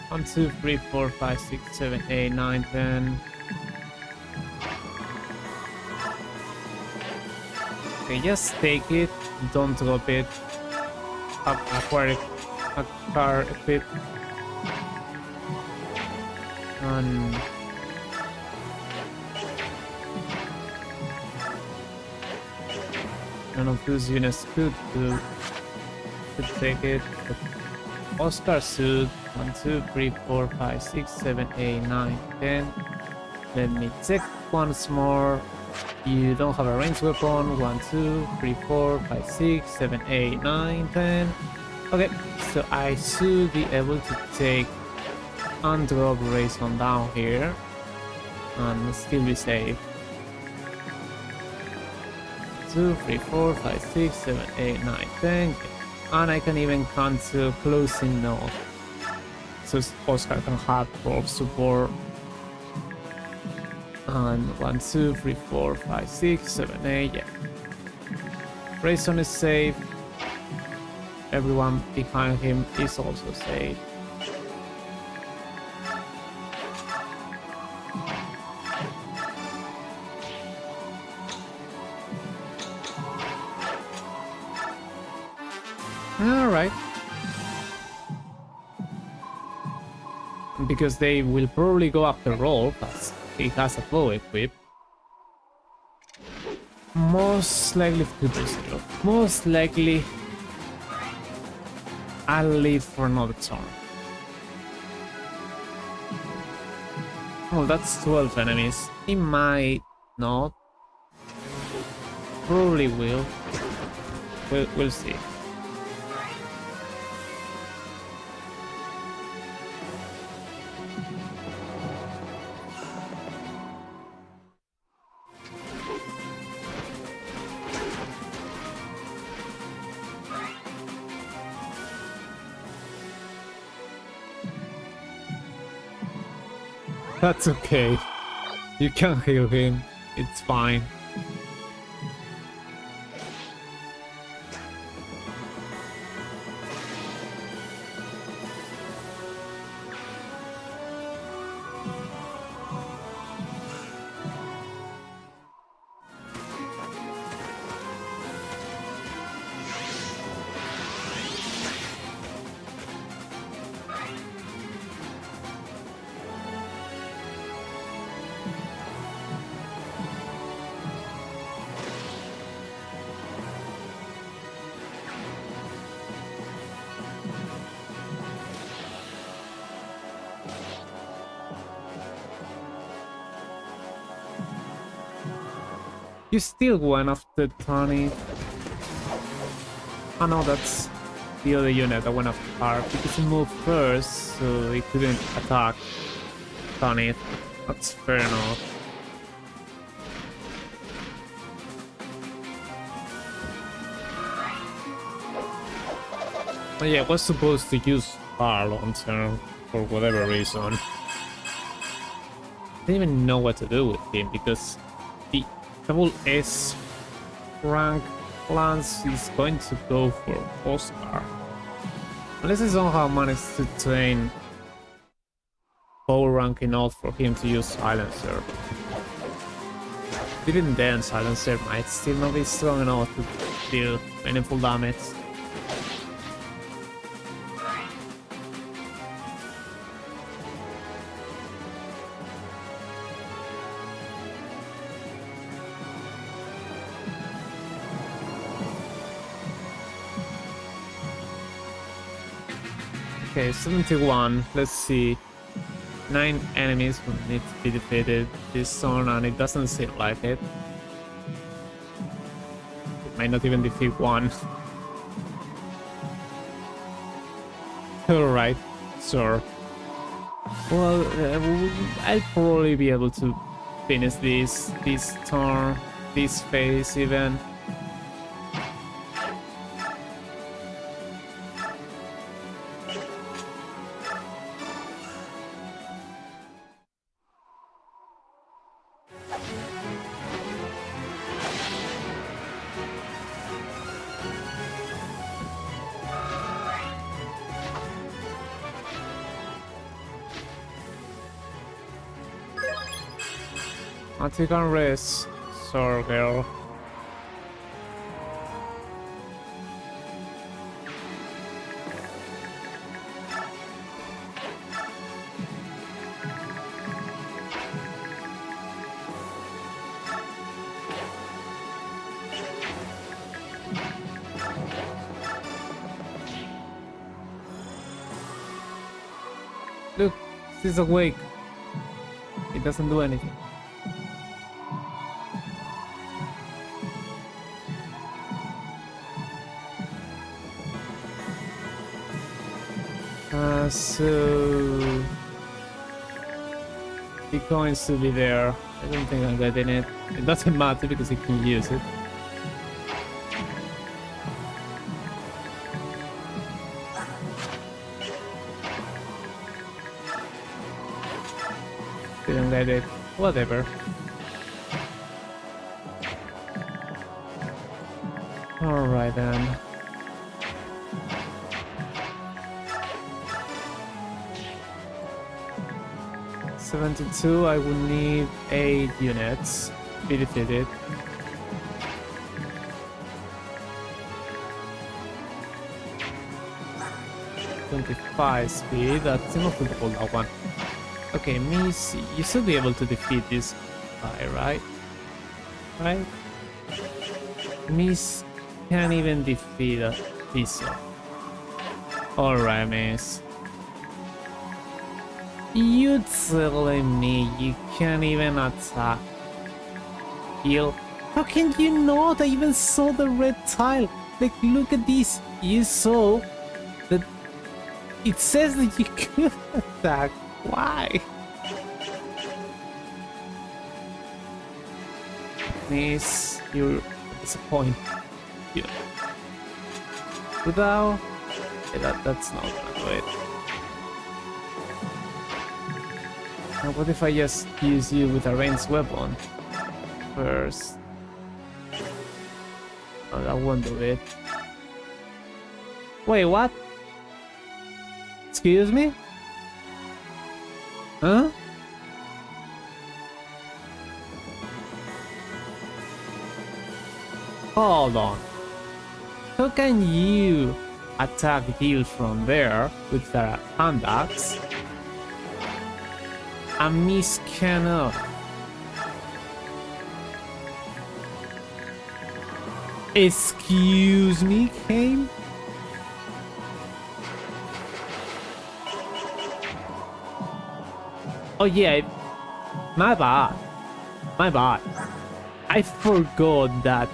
Speaker 1: One, 2, 3, 4, 5, 6, 7, 8, 9, 10. Okay, just take it, don't drop it. Acquire a car equipped. And none of those units could take it. But Oscar suit 1, 2, 3, 4, 5, 6, 7, 8, 9, 10. Let me check once more. You don't have a ranged weapon. 1, 2, 3, 4, 5, 6, 7, 8, 9, 10. Okay, so I should be able to take and drop race on down here and still be safe. 2, 3, 4, 5, 6, 7, 8, 9, 10. And I can even cancel closing north, so Oscar can have both support. And 1, 2, 3, 4, 5, 6, 7, 8, yeah. Rayson is safe. Everyone behind him is also safe. Alright. Because they will probably go after Roll, as he has a bow equipped. Most likely 2-0. Most likely I'll leave for another turn. Oh, that's 12 enemies. He might not. Probably will. We'll see. That's okay. You can heal him. It's fine. You still went after Tony. Oh no, that's the other unit that went after her because he moved first, so he couldn't attack Tony. That's fair enough. But yeah, I was supposed to use her long term for whatever reason. I didn't even know what to do with him because the double S rank lance is going to go for Oscar. Unless I somehow managed to train power rank enough for him to use silencer. Even then, silencer might still not be strong enough to deal meaningful damage. Okay, 71. Let's see. 9 enemies will need to be defeated this turn, and it doesn't seem like it. It might not even defeat one. Alright, sure. Well, I'll probably be able to finish this turn, this phase even. I'll take on rest, sorry girl. Look, she's awake. It doesn't do anything. So the coins to be there. I don't think I'm getting it. It doesn't matter because he can use it. Didn't get it. Whatever. Alright then. $72, I will need 8 units to be defeated. 25 speed. That's enough to hold that one. Okay, Miss, you should be able to defeat this guy, right? Right? Miss can't even defeat a Pizza. Alright, Miss. You telling me you can't even attack? Heal? How can you not? I even saw the red tile. Like, look at this. You saw that it says that you could attack. Why? Miss, you're disappointed. Yeah. Without... that's not gonna do it. Now what if I just use you with a ranged weapon first? Oh, that won't do it. Wait, what? Excuse me? Huh? Hold on. How can you attack Hugh from there with the hand axe? And Miss cannot. Excuse me, Kane? Oh yeah, my bad. My bad. I forgot that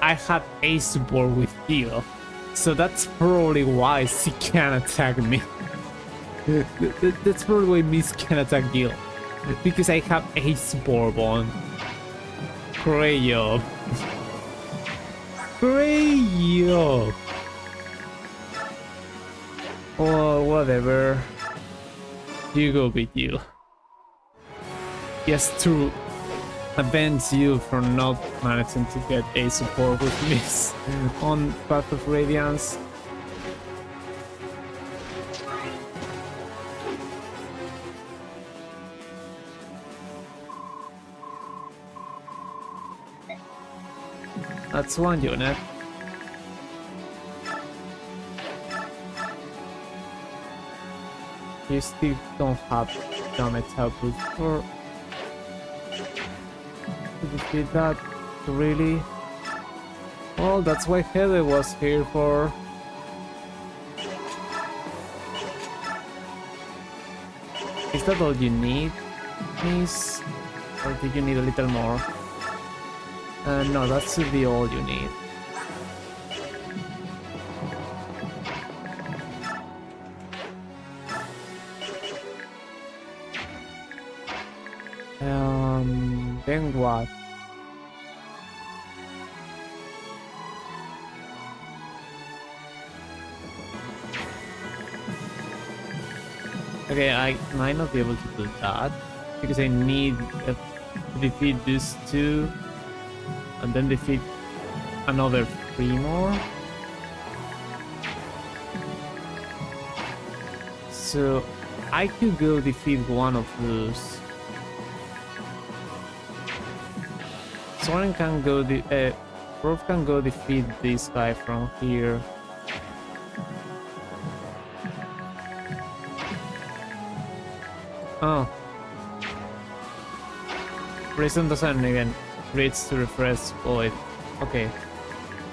Speaker 1: I had a support with Hugh, so that's probably why she can't attack me. That's probably why Miss can attack Hugh, because I have a support on. Great job. Great job. Oh, whatever. You go with you. Yes, to avenge you for not managing to get a support with Miss on Path of Radiance. That's one unit. You still don't have damage output for to defeat that, really? Well, that's why Heather was here for. Is that all you need, Miss? Or do you need a little more? No, that should be all you need. Then what? Okay, I might not be able to do that because I need to defeat these two and then defeat another 3 more. So I could go defeat one of those. Someone can go Rolf can go defeat this guy from here. Oh. Prison doesn't even reach to refresh Void. Okay.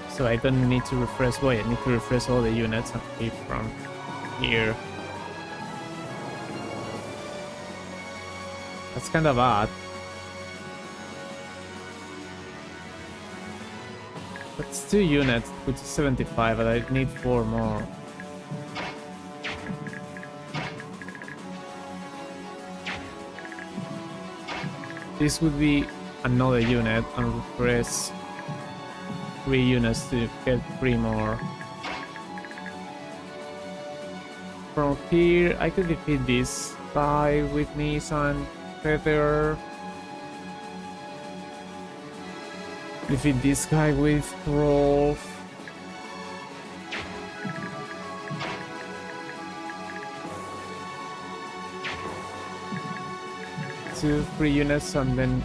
Speaker 1: So I don't need to refresh Void, I need to refresh all the units and keep from here. That's kinda bad. That's 2 units, which is 75, but I need 4 more. This would be another unit and refresh 3 units to get 3 more. From here, I could defeat this guy with me and Feather. Defeat this guy with Rolf. 2, 3 units, and then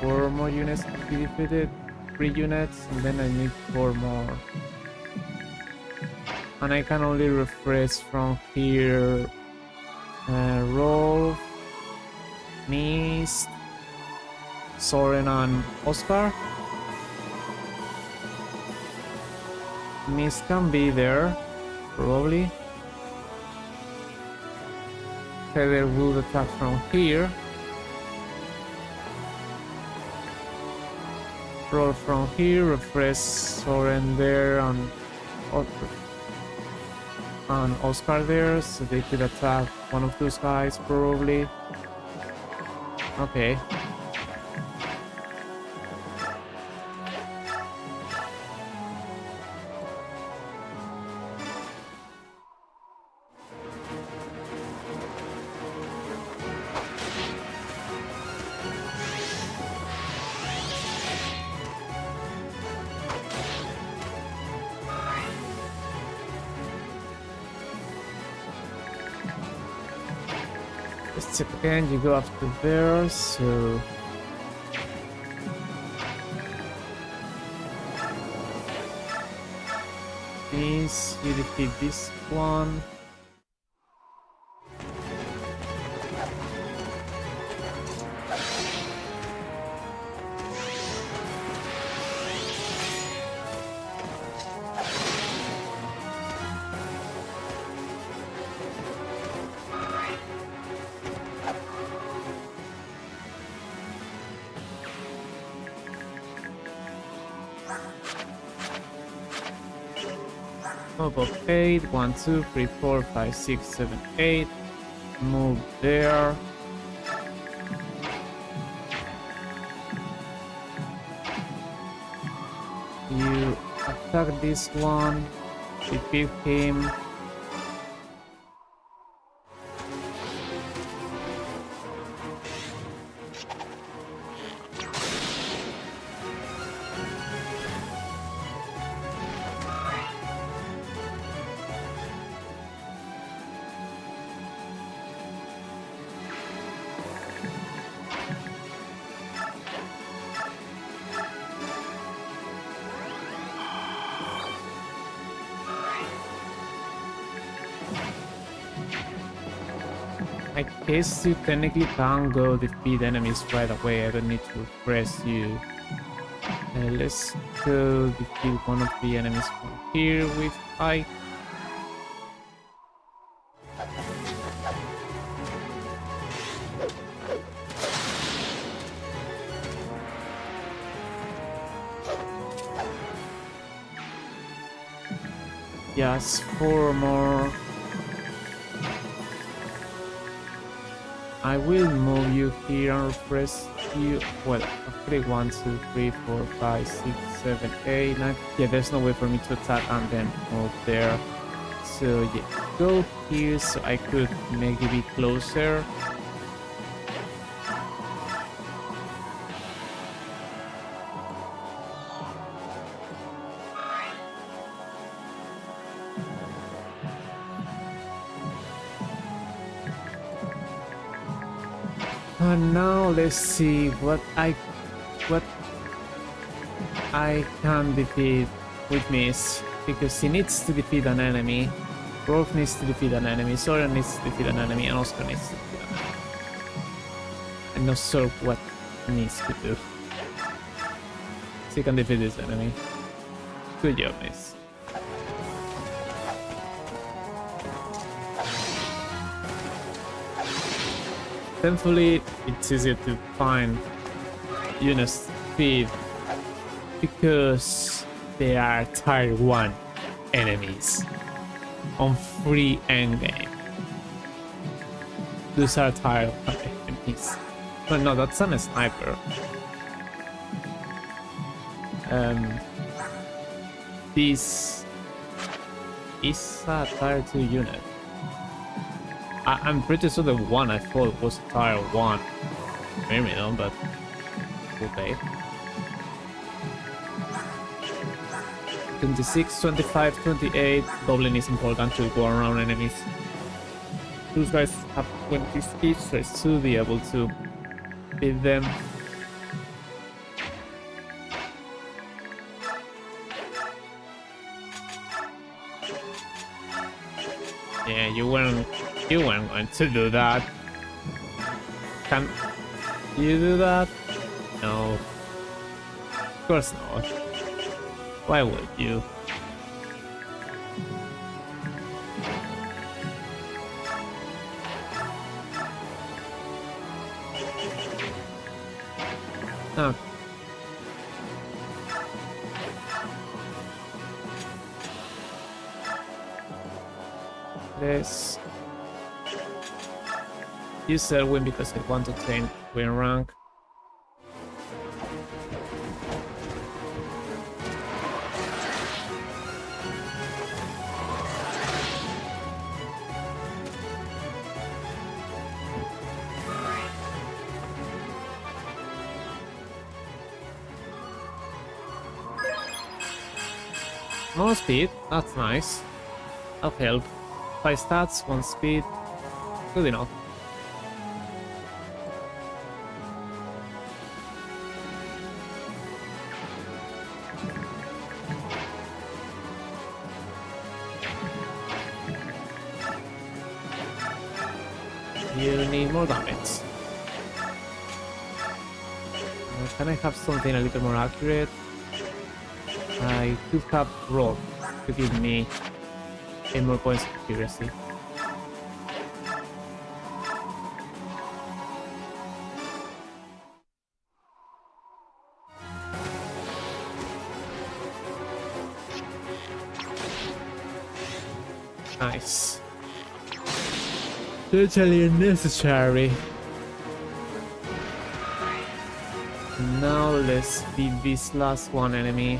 Speaker 1: 4 more units to be defeated. 3 units, and then I need 4 more. And I can only refresh from here. Rolf, Mist, Soren and Oscar. Mist can be there, probably. Heather will attack from here. Roll from here, refresh Soren there and Oscar there, so they could attack one of those guys probably. Okay. Let's check again, you go after there, so... This, you defeat this one. Move of 8, 1, 2, 3, 4, 5, 6, 7, 8. Move there. You attack this one, defeat him. I guess you technically can go defeat enemies right away. I don't need to press you. Let's go defeat one of the enemies from here with I. Yes, 4 more. I will move you here and press you. Well, actually 1, 2, 3, 4, 5, 6, 7, 8, 9. Yeah, there's no way for me to attack and then move there. So yeah, go here so I could make it be closer. And now let's see what I can defeat with Miss, because he needs to defeat an enemy. Rolf needs to defeat an enemy, Soren needs to defeat an enemy, and Oscar needs to defeat an enemy. I'm not sure what he needs to do. So he can defeat this enemy. Good job, Miss. Thankfully, it's easier to find units speed because they are tier 1 enemies on free endgame. Those are tier 1 enemies. But no, that's a sniper. This is a tier 2 unit. I'm pretty sure the one I fought was tier 1 criminal, but okay. 26, 25, 28. Goblin is important to go around enemies. Those guys have 20 speed, so I should be able to beat them. Yeah, you weren't going to do that. Can you do that? No. Of course not. Why would you? Okay. Let's use Selwyn because I want to train win rank. More speed, that's nice. That'll help. 5 stats, 1 speed, good enough. You need more damage. Can I have something a little more accurate? I could have rock to give me 8 more points of accuracy. Nice. Totally unnecessary. Now let's beat this last one enemy.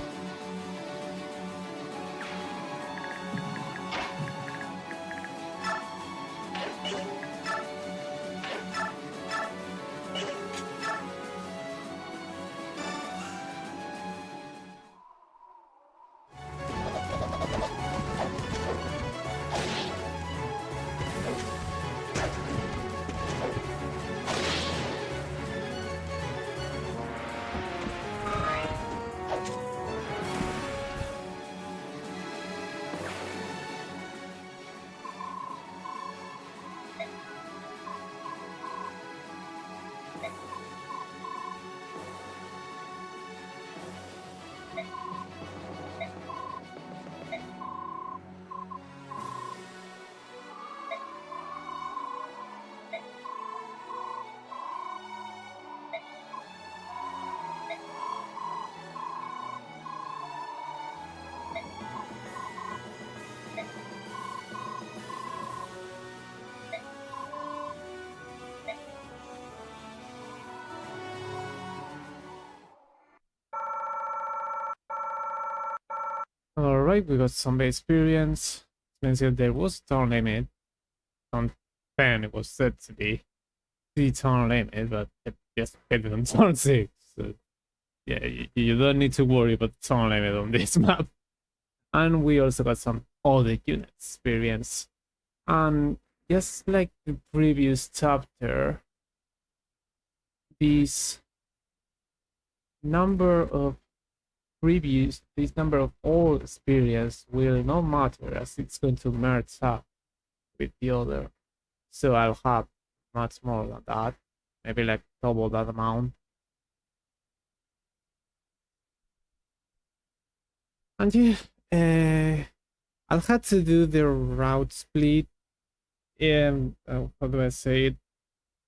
Speaker 1: Alright, we got some experience. Expensive, there was turn limit. On 10 it was said to be the turn limit, but it just hit it on turn 6. So yeah, you don't need to worry about the turn limit on this map. And we also got some other unit experience. And just like the previous chapter, this number of all experience will not matter as it's going to merge up with the other. So I'll have much more than that, maybe like double that amount. And yeah, I'll have to do the route split. And how do I say it?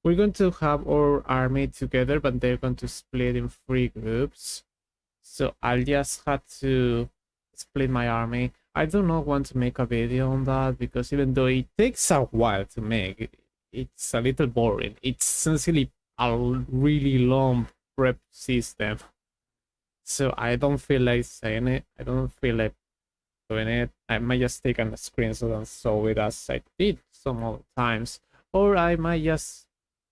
Speaker 1: We're going to have our army together, but they're going to split in 3 groups. So I'll just have to split my army. I do not want to make a video on that because even though it takes a while to make, it's a little boring. It's essentially a really long prep system. So I don't feel like saying it. I don't feel like doing it. I might just take a screenshot and show it as I did some other times. Or I might just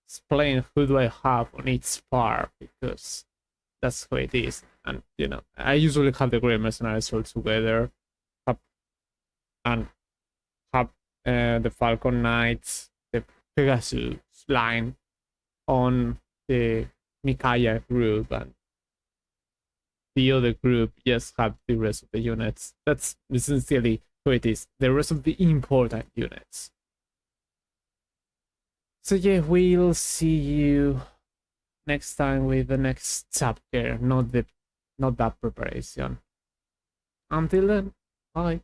Speaker 1: explain who do I have on each part because that's how it is. And you know, I usually have the Great Mercenaries all together, and have the Falcon Knights, the Pegasus line on the Mikaya group, and the other group just have the rest of the units. That's essentially So it is the rest of the important units. So yeah, we'll see you next time with the next chapter, not that preparation. Until then, bye.